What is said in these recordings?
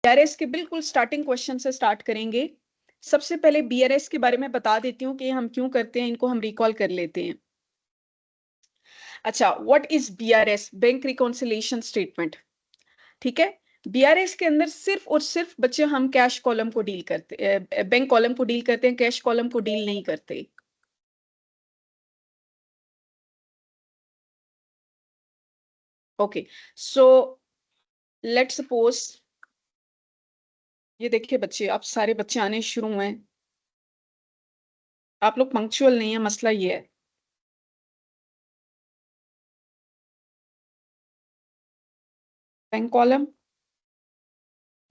BRS के बिल्कुल starting question से स्टार्ट करेंगे। सबसे पहले बीआरएस के बारे में बता देती हूँ कि हम क्यों करते हैं, इनको हम रिकॉल कर लेते हैं। अच्छा, what is BRS? Bank reconciliation statement. ठीक है, बीआरएस के अंदर सिर्फ और सिर्फ बच्चे हम कैश कॉलम को डील करते, बैंक कॉलम को डील करते हैं, कैश कॉलम को डील नहीं करते। ओके, सो लेट्स सपोज, ये देखिए बच्चे, आप सारे बच्चे आने शुरू हुए हैं, आप लोग पंक्चुअल नहीं है, मसला ये है। Bank column,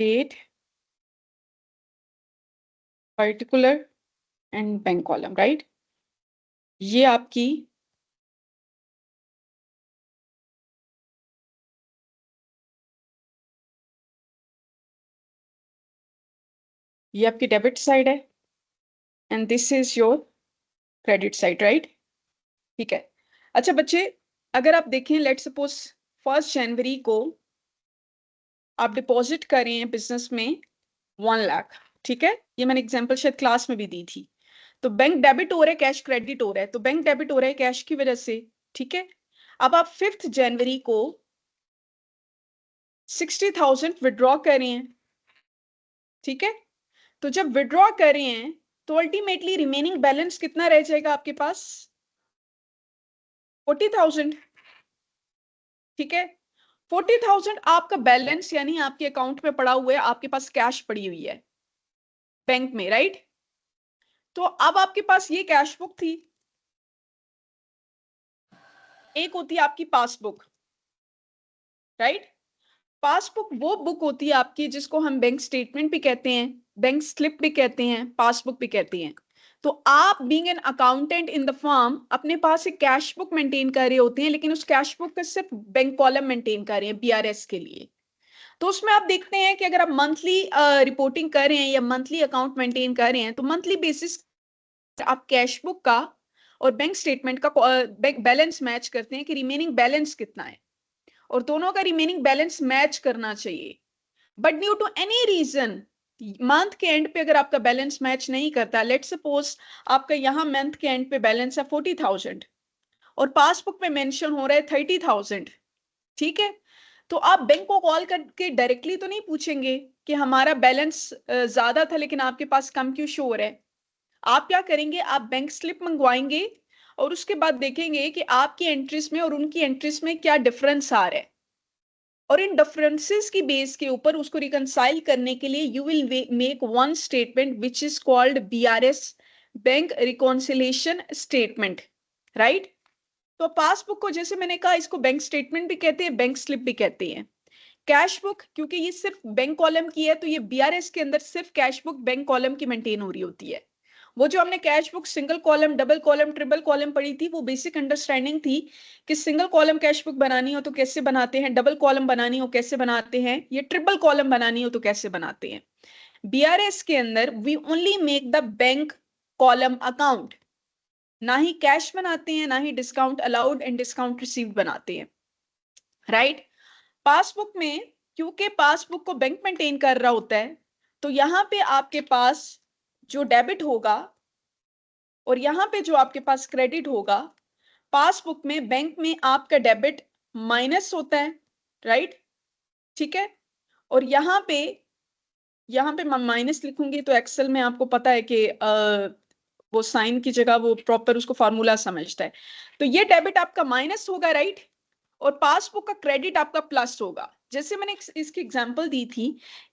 date, particular and bank column, right? ये आपकी ये आपकी डेबिट साइड है and this is your credit side, right? ठीक है। अच्छा बच्चे, अगर आप देखें, लेट सपोज 1 जनवरी को आप डिपॉजिट कर रहे हैं बिजनेस में 1 लाख। ठीक है, ये मैंने एग्जांपल शायद क्लास में भी दी थी। तो बैंक डेबिट हो रहा है, कैश क्रेडिट हो रहा है, तो बैंक डेबिट हो रहा है कैश की वजह से। ठीक है, अब आप 5 जनवरी को 60,000 विड्रॉ कर रहे हैं। ठीक है, तो जब विड्रॉ कर रहे हैं तो अल्टीमेटली रिमेनिंग बैलेंस कितना रह जाएगा आपके पास? 40,000। ठीक है, 40,000 आपका बैलेंस यानी आपके अकाउंट में पड़ा हुआ है, आपके पास कैश पड़ी हुई है बैंक में, राइट? तो अब आपके पास ये कैश बुक थी, एक होती है आपकी पासबुक, राइट? पासबुक वो बुक होती है आपकी जिसको हम बैंक स्टेटमेंट भी कहते हैं, बैंक स्लिप भी कहते हैं, पासबुक भी कहते हैं। तो आप being an accountant in the firm अपने पास एक कैश बुक मेंटेन कर रहे होते हैं, लेकिन उस कैश बुक का सिर्फ बैंक कॉलम मेंटेन कर रहे हैं बीआरएस के लिए। तो उसमें आप देखते हैं कि अगर आप मंथली रिपोर्टिंग कर रहे हैं या मंथली अकाउंट मेंटेन कर रहे हैं, तो मंथली बेसिस आप कैश बुक का और बैंक स्टेटमेंट का बैंक बैलेंस मैच करते हैं कि रिमेनिंग बैलेंस कितना है, और दोनों का रिमेनिंग बैलेंस मैच करना चाहिए। But due to any reason month के एंड पे अगर आपका बैलेंस मैच नहीं करता, लेट सपोज आपका यहाँ मंथ के एंड पे बैलेंस है 40,000 और पासबुक में मेंशन हो रहा है 30,000। ठीक है, तो आप बैंक को कॉल करके डायरेक्टली तो नहीं पूछेंगे कि हमारा बैलेंस ज्यादा था लेकिन आपके पास कम क्यों शो हो रहा है। आप क्या करेंगे, आप बैंक स्लिप मंगवाएंगे और उसके बाद देखेंगे कि आपकी एंट्रीज में और उनकी एंट्रीज में क्या डिफरेंस आ रहा है, और इन डिफरेंसेस की बेस के ऊपर उसको रिकंसाइल करने के लिए you will make one statement which is called BRS, bank reconciliation statement, right? तो पासबुक को जैसे मैंने कहा, इसको बैंक स्टेटमेंट भी कहते हैं, बैंक स्लिप भी कहते हैं। कैश बुक क्योंकि ये सिर्फ बैंक कॉलम की है, तो ये बीआरएस के अंदर सिर्फ कैश बुक बैंक कॉलम की मेंटेन हो रही होती है। वो जो हमने cash book single column, double column, triple column पढ़ी थी, वो बेसिक अंडरस्टैंडिंग थी कि सिंगल कॉलम कैश बुक बनानी हो तो कैसे बनाते हैं, डबल कॉलम बनानी हो कैसे बनाते हैं, ये ट्रिपल कॉलम बनानी हो तो कैसे बनाते हैं। बीआरएस के अंदर we only make the bank column account, ना ही कैश बनाते हैं, ना ही discount allowed and discount received बनाते हैं, राइट? पासबुक में क्योंकि पासबुक को बैंक मेंटेन कर रहा होता है, तो यहां पे आपके पास जो डेबिट होगा और यहां पे जो आपके पास क्रेडिट होगा, पासबुक में बैंक में आपका डेबिट माइनस होता है, राइट? ठीक है, और यहाँ पे मैं माइनस लिखूंगी तो एक्सेल में आपको पता है कि वो साइन की जगह वो प्रॉपर उसको फार्मूला समझता है। तो ये डेबिट आपका माइनस होगा, राइट? और पासबुक का क्रेडिट आपका प्लस होगा। जैसे मैंने इसकी एग्जांपल दी थी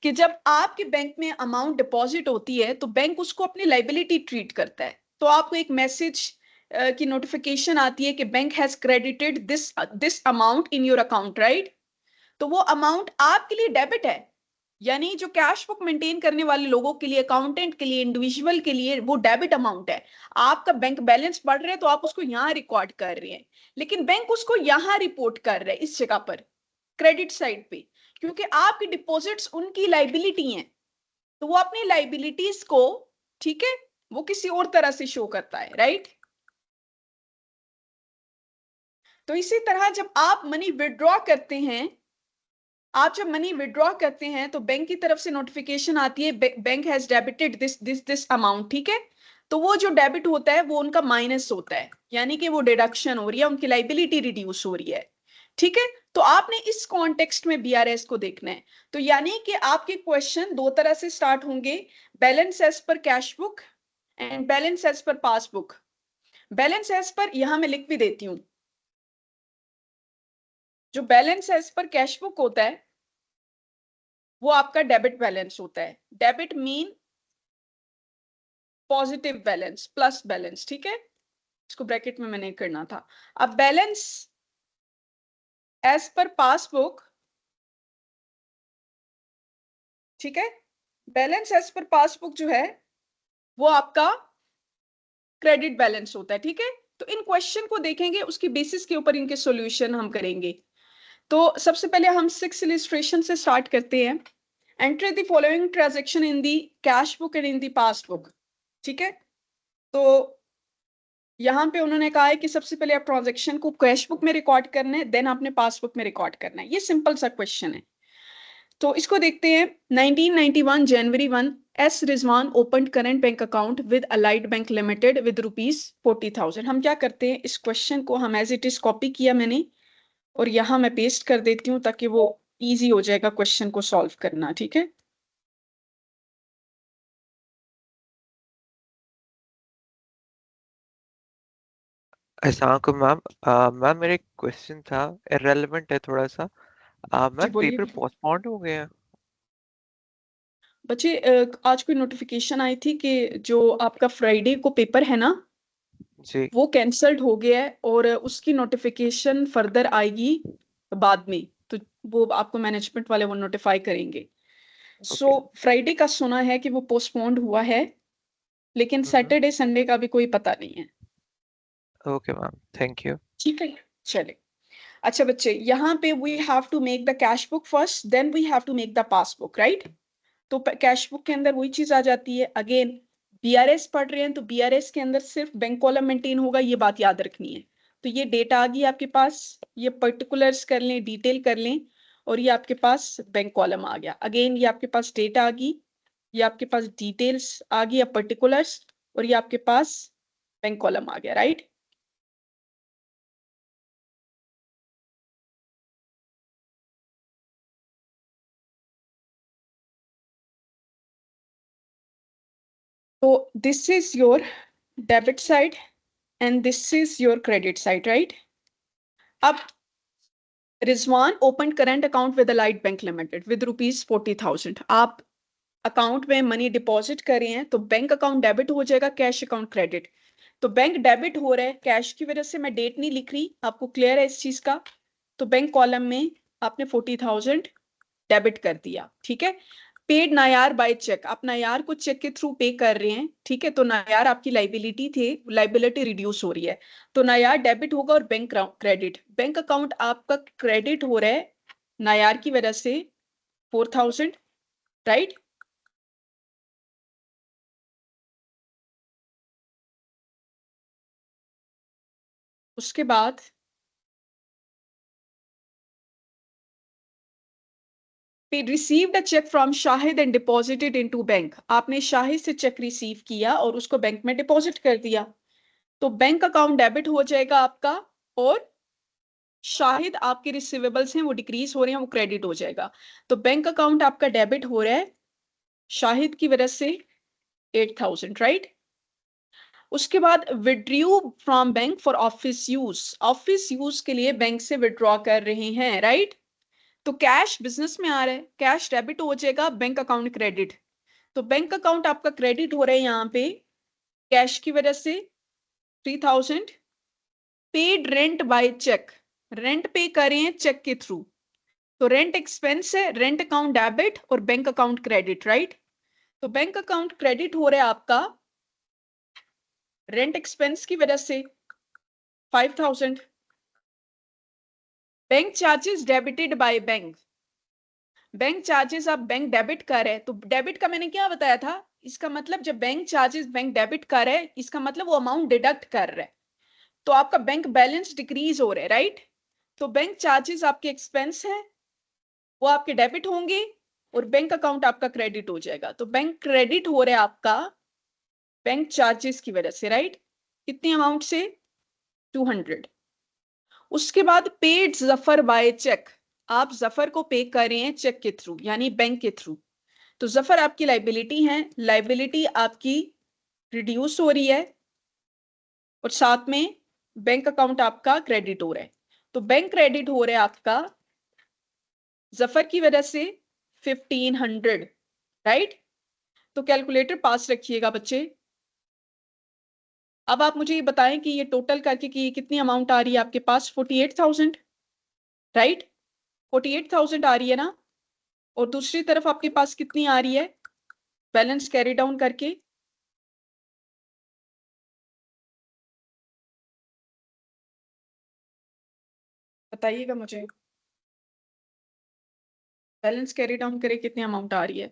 कि जब आपके बैंक में अमाउंट डिपॉजिट होती है तो बैंक उसको अपनी लाइबिलिटी ट्रीट करता है, तो आपको एक मैसेज की नोटिफिकेशन आती है कि bank has credited this this amount in your account, right? तो वो अमाउंट आपके लिए डेबिट है, यानी जो कैश बुक मेंटेन करने वाले लोगों के लिए, अकाउंटेंट के लिए, इंडिविजुअल के लिए वो डेबिट अमाउंट है। आपका बैंक बैलेंस बढ़ रहा है तो आप उसको यहां रिकॉर्ड कर रहे हैं, लेकिन बैंक उसको यहां रिपोर्ट कर रहा है इस जगह पर, क्रेडिट साइड पे, क्योंकि आपकी डिपॉजिट्स उनकी लाइबिलिटी हैं, तो वो अपनी लाइबिलिटीज को, ठीक है, वो किसी और तरह से शो करता है, राइट? तो इसी तरह जब आप मनी विड्रॉ करते हैं, आप जब मनी विड्रॉ करते हैं तो बैंक की तरफ से नोटिफिकेशन आती है, bank has debited this amount, ठीक है। तो वो जो डेबिट होता है वो उनका माइनस होता है, यानी कि वो डिडक्शन हो रही है, उनकी लाइबिलिटी रिड्यूस हो रही है, ठीक है। तो आपने इस कॉन्टेक्स्ट में बीआरएस को देखना है। तो यानी कि आपके क्वेश्चन दो तरह से स्टार्ट होंगे, balance as per cash book and balance as per passbook. Balance as per यहां मैं लिख भी देती हूं, जो balance as per cash book होता है वो आपका डेबिट बैलेंस होता है। Debit mean positive balance, plus balance, ठीक है। इसको ब्रैकेट में मैंने करना था। अब बैलेंस एज पर पासबुक, ठीक है, बैलेंस एज पर पासबुक जो है वो आपका क्रेडिट बैलेंस होता है, ठीक है। तो इन क्वेश्चन को देखेंगे, उसकी बेसिस के ऊपर इनके सॉल्यूशन हम करेंगे। तो सबसे पहले हम 6 इलिस्ट्रेशन से स्टार्ट करते हैं। Enter the following transaction in the cash book and in the passbook, ठीक है। तो यहाँ पे उन्होंने कहा है कि सबसे पहले आप ट्रांजैक्शन को कैश बुक में रिकॉर्ड करना है, देन आपने पासबुक में रिकॉर्ड करना है। ये सिंपल सा क्वेश्चन है। तो इसको देखते हैं। 1991 जनवरी 1 S Rizwan open current bank account with Allied Bank Limited with ₹40,000। हम क्या करते हैं, इस क्वेश्चन को हम एज इट इज कॉपी किया मैंने, और यहाँ मैं पेस्ट कर देती हूँ ताकि वो इजी हो जाएगा क्वेश्चन को सॉल्व करना, ठीक है। अस्सलाम वालेकुम मैम। मैम मेरा एक क्वेश्चन था, इररेलेवेंट है थोड़ा सा। जी मैम बोलिए। पेपर पोस्टपोन्ड हो गए हैं। बच्चे आज कोई नोटिफिकेशन आई थी कि जो आपका फ्राइडे को पेपर है ना, जी। वो कैंसल्ड हो गया है, और उसकी नोटिफिकेशन फर्दर आएगी बाद में। तो वो आपको मैनेजमेंट वाले वो नोटिफाई करेंगे। So okay. फ्राइडे का सुना है कि वो पोस्टपोन्ड हुआ है, लेकिन सैटरडे संडे का भी कोई पता नहीं है। Okay ma'am, thank you. ठीक है, चले। अच्छा बच्चे, यहाँ पे we have to make the cash book first, then we have to make the passbook, right. तो कैश बुक के अंदर वही चीज आ जाती है। अगेन बीआरएस पढ़ रहे हैं तो बीआरएस के अंदर सिर्फ बैंक कॉलम मेंटेन होगा, ये बात याद रखनी है। तो ये डेटा आ गई आपके पास, ये पर्टिकुलर्स कर लें, डिटेल कर लें, और ये आपके पास बैंक कॉलम आ गया। अगेन ये आपके पास डेटा आ गई, ये आपके पास डिटेल्स आ गई या पर्टिकुलर्स, और ये आपके पास बैंक कॉलम आ गया, राइट। तो this is your debit side and this is your credit side, right. अब Rizwan open current account with Allied Bank Limited with ₹40,000। आप अकाउंट में मनी डिपॉजिट कर रहे हैं, तो बैंक अकाउंट डेबिट हो जाएगा, कैश अकाउंट क्रेडिट। तो बैंक डेबिट हो रहा है, कैश की वजह से मैं डेट नहीं लिख रही, आपको क्लियर है इस चीज का। तो बैंक कॉलम में आपने 40,000 डेबिट कर दिया, ठीक है। पेड नायार बाय चेक, आप नायार को चेक के थ्रू पे कर रहे हैं, ठीक है। तो नायार आपकी लाइबिलिटी थे, लाइबिलिटी रिड्यूस हो रही है, तो नायार डेबिट होगा, और बैंक क्रेडिट, बैंक अकाउंट आपका क्रेडिट हो रहा है नायार की वजह से 4,000, राइट। उसके बाद received a cheque from Shahid and deposited into bank, आपने शाहिद से चेक रिसीव किया और उसको बैंक में डिपॉजिट कर दिया। तो बैंक अकाउंट डेबिट हो जाएगा आपका, और शाहिद आपके रिसीवेबल्स हैं वो डिक्रीज हो रहे हैं, वो क्रेडिट हो जाएगा। तो बैंक अकाउंट आपका डेबिट हो रहा है शाहिद की वजह से 8,000, राइट। उसके बाद withdraw from bank for office use, office use के लिए बैंक से विड्रॉ कर रहे हैं, राइट। तो कैश बिजनेस में आ रहा है, कैश डेबिट हो जाएगा, बैंक अकाउंट क्रेडिट। तो बैंक अकाउंट आपका क्रेडिट हो रहा है यहाँ पे कैश की वजह से 3,000। Paid rent by cheque, rent pay करें चेक के थ्रू, तो रेंट एक्सपेंस है, रेंट अकाउंट डेबिट और बैंक अकाउंट क्रेडिट, राइट। तो बैंक अकाउंट क्रेडिट हो रहा है आपका रेंट एक्सपेंस की वजह से 5,000। Bank charges debited by bank, bank charges आप बैंक डेबिट कर है, तो डेबिट का मैंने क्या बताया था, इसका मतलब जब बैंक चार्जेस बैंक डेबिट कर है, इसका मतलब वो अमाउंट डिडक्ट कर रहा है, तो आपका बैंक बैलेंस डिक्रीज हो रहा है, राइट। तो बैंक चार्जेस आपके एक्सपेंस है, वो आपके डेबिट होंगे और बैंक अकाउंट आपका क्रेडिट हो जाएगा। तो बैंक क्रेडिट हो रहा है आपका बैंक चार्जेस की वजह से, राइट? कितनी अमाउंट से? 200। उसके बाद पेड जफर बाय चेक, आप जफर को पे कर रहे हैं चेक के थ्रू यानी बैंक के थ्रू। तो जफर आपकी लाइबिलिटी है, लाइबिलिटी आपकी रिड्यूस हो रही है और साथ में बैंक अकाउंट आपका क्रेडिट हो रहा है। तो बैंक क्रेडिट हो रहा है आपका जफर की वजह से 1500, राइट? तो कैलकुलेटर पास रखिएगा बच्चे। अब आप मुझे ये बताएं कि ये टोटल करके कि कितनी अमाउंट आ रही है आपके पास? 48,000, राइट? 48,000 आ रही है ना? और दूसरी तरफ आपके पास कितनी आ रही है बैलेंस कैरी डाउन करके? बताइएगा मुझे, बैलेंस कैरी डाउन करे कितनी अमाउंट आ रही है?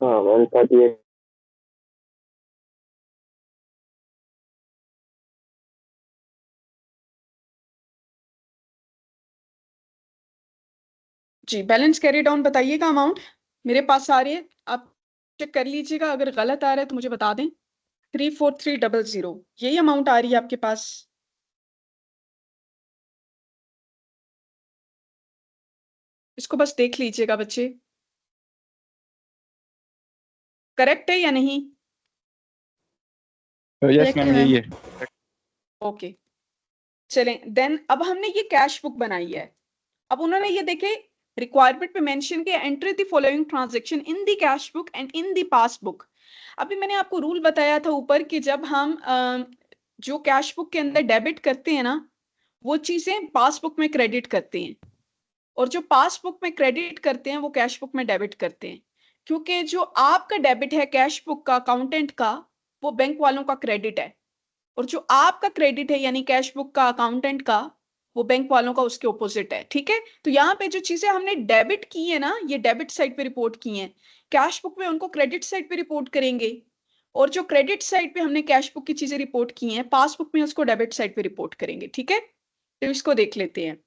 हाँ 138। जी, बैलेंस कैरी डाउन बताइएगा अमाउंट। मेरे पास आ रही है, आप चेक कर लीजिएगा, अगर गलत आ रहा है तो मुझे बता दें। 34300 यही अमाउंट आ रही है आपके पास। इसको बस देख लीजिएगा बच्चे, करेक्ट है या नहीं? यस मैम, यही है। ओके, चलें देन। अब हमने ये कैश बुक बनाई है। अब उन्होंने ये देखे रिक्वायरमेंट पे मेंशन किया, entry the following transaction in the cash book and in the passbook. अभी मैंने आपको रूल बताया था ऊपर कि जब हम जो कैश बुक के अंदर डेबिट करते हैं ना, वो चीजें पासबुक में क्रेडिट करते हैं, और जो पासबुक में क्रेडिट करते हैं वो कैश बुक में डेबिट करते हैं। क्योंकि जो आपका डेबिट है कैश बुक का, अकाउंटेंट का, वो बैंक वालों का क्रेडिट है, और जो आपका क्रेडिट है यानी कैश बुक का, अकाउंटेंट का, वो बैंक वालों का उसके ऑपोजिट है। ठीक है? तो यहाँ पे जो चीजें हमने डेबिट की है ना, ये डेबिट साइड पे रिपोर्ट की हैं, कैश बुक में उनको क्रेडिट साइड पे रिपोर्ट करेंगे, और जो क्रेडिट साइड पे हमने कैश बुक की चीजें रिपोर्ट की हैं, पासबुक में उसको डेबिट साइड पे रिपोर्ट करेंगे। ठीक है? तो इसको देख लेते हैं।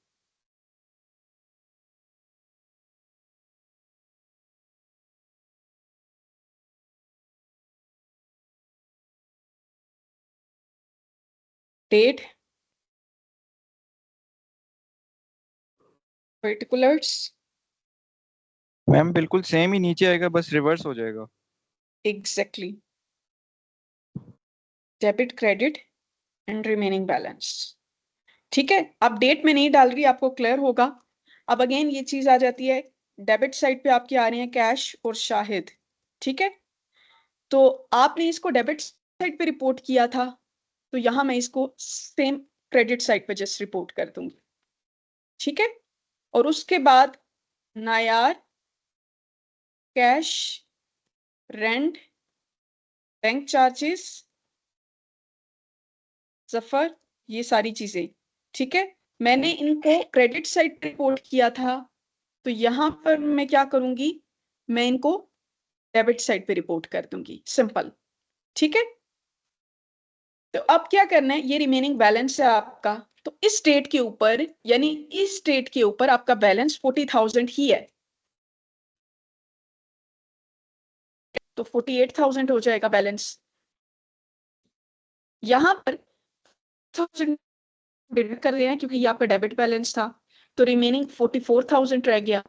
डेट, पर्टिकुलर्स, मैम बिल्कुल सेम ही नीचे आएगा, बस रिवर्स हो जाएगा। Exactly, debit, credit and remaining balance. ठीक है? अब डेट में नहीं डाल रही, आपको क्लियर होगा। अब अगेन ये चीज आ जाती है, डेबिट साइड पे आपके आ रहे हैं कैश और शाहिद। ठीक है? तो आपने इसको डेबिट साइड पे रिपोर्ट किया था, तो यहां मैं इसको सेम क्रेडिट साइड पे जस्ट रिपोर्ट कर दूंगी। ठीक है? और उसके बाद Nayar, cash, rent, bank charges, Zafar, ये सारी चीजें। ठीक है? मैंने इनको क्रेडिट साइड रिपोर्ट किया था, तो यहां पर मैं क्या करूंगी, मैं इनको डेबिट साइड पे रिपोर्ट कर दूंगी, सिंपल। ठीक है? तो अब क्या करना है, ये रिमेनिंग बैलेंस है आपका, तो इस डेट के ऊपर यानी इस डेट के ऊपर आपका बैलेंस 40,000 ही है, तो 48,000 हो जाएगा बैलेंस। यहां पर 1000 डिडक्ट कर रहे हैं क्योंकि ये आपका डेबिट बैलेंस था, तो रिमेनिंग 44,000 रह गया।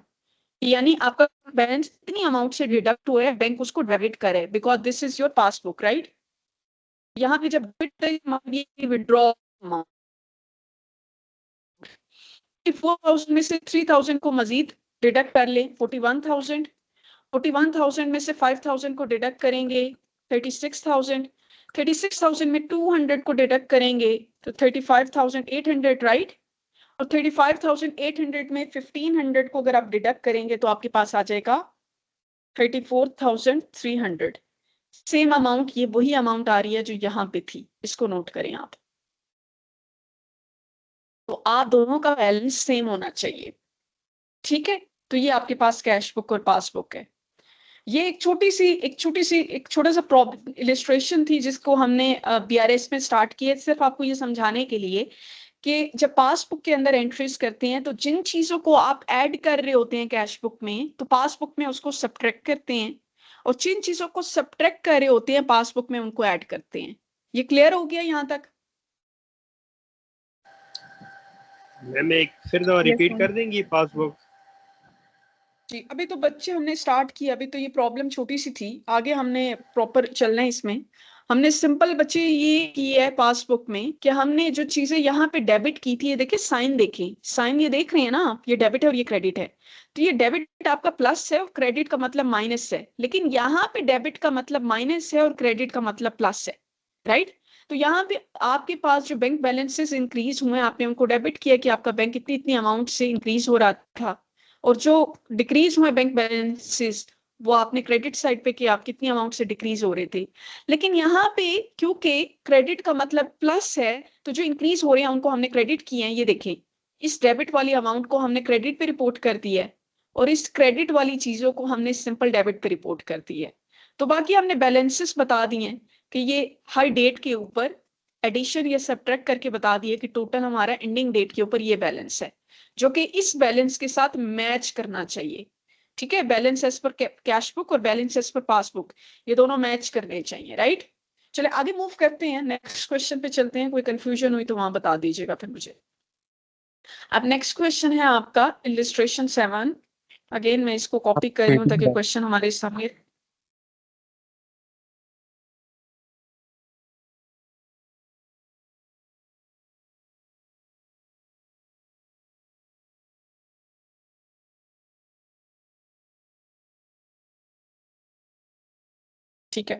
यानी आपका बैलेंस इतनी अमाउंट से डिडक्ट हुआ है, बैंक उसको डेबिट करे, because this is your passbook, right? यहाँ पे जब विड्रॉ अमाउंट 4,000 में से 3,000 को मजीद डिडक्ट कर ले, 41,000। 41,000 में से 5,000 को डिडक्ट करेंगे, 36,000। 36,000 में 200 को डिडक्ट करेंगे तो 35,800, राइट? और 35,800 में 1,500 को अगर आप डिडक्ट करेंगे तो आपके पास आ जाएगा 34,300। सेम अमाउंट, ये वही अमाउंट आ रही है जो यहाँ पे थी, इसको नोट करें आप। तो आप दोनों का बैलेंस सेम होना चाहिए। ठीक है? तो ये आपके पास कैश बुक और पासबुक है। ये एक छोटा सा इलिस्ट्रेशन थी जिसको हमने बीआरएस में स्टार्ट किया, सिर्फ आपको ये समझाने के लिए कि जब पासबुक के अंदर एंट्रीज करते हैं तो जिन चीजों को आप ऐड कर रहे होते हैं कैश बुक में, तो पासबुक में उसको सब्ट्रैक्ट करते हैं, और जिन चीजों को सब्ट्रैक्ट कर रहे होते हैं पासबुक में उनको ऐड करते हैं। ये क्लियर हो गया यहाँ तक? मैम एक फिर दो रिपीट कर देंगी पासबुक? जी, अभी तो बच्चे हमने स्टार्ट किया, अभी तो ये प्रॉब्लम छोटी सी थी, आगे हमने प्रॉपर चलना है इसमें। हमने सिंपल बच्चे ये किया है पासबुक में कि हमने जो चीजें यहाँ पे डेबिट की थी, ये देखिए साइन, देखें साइन, ये देख रहे हैं ना आप, ये डेबिट है और ये क्रेडिट है। तो ये डेबिट आपका प्लस है और क्रेडिट का मतलब माइनस है, लेकिन यहाँ पे डेबिट का मतलब माइनस है और क्रेडिट का मतलब प्लस है, राइट? तो यहाँ पे आपके पास जो बैंक बैलेंसेस इंक्रीज हुए, आपने उनको डेबिट किया कि आपका बैंक इतनी इतनी अमाउंट से इंक्रीज हो रहा था, और जो डिक्रीज हुए बैंक बैलेंसेस वो आपने क्रेडिट साइड पे कि आप कितनी अमाउंट से डिक्रीज हो रहे थे। लेकिन यहाँ पे क्योंकि क्रेडिट का मतलब प्लस है, तो जो इंक्रीज हो रहे हैं उनको हमने क्रेडिट किए हैं, ये देखें, इस डेबिट वाली अमाउंट को हमने क्रेडिट पे रिपोर्ट कर दी है, और इस क्रेडिट वाली चीजों को हमने सिंपल डेबिट पे रिपोर्ट कर दी है। तो बाकी हमने बैलेंसेस बता दिए हैं कि ये हर डेट के ऊपर एडिशन या सब्ट्रैक्ट करके बता दिए कि टोटल हमारा एंडिंग डेट के ऊपर ये बैलेंस है, जो कि इस बैलेंस के साथ मैच करना चाहिए। ठीक है, balance as per cash book और बैलेंस एज पर पासबुक, ये दोनों मैच करने चाहिए, राइट? चले आगे मूव करते हैं, नेक्स्ट क्वेश्चन पे चलते हैं। कोई कंफ्यूजन हुई तो वहां बता दीजिएगा फिर मुझे। अब नेक्स्ट क्वेश्चन है आपका इलिस्ट्रेशन 7। अगेन मैं इसको कॉपी कर रही हूँ ताकि क्वेश्चन हमारे सामने। ठीक है,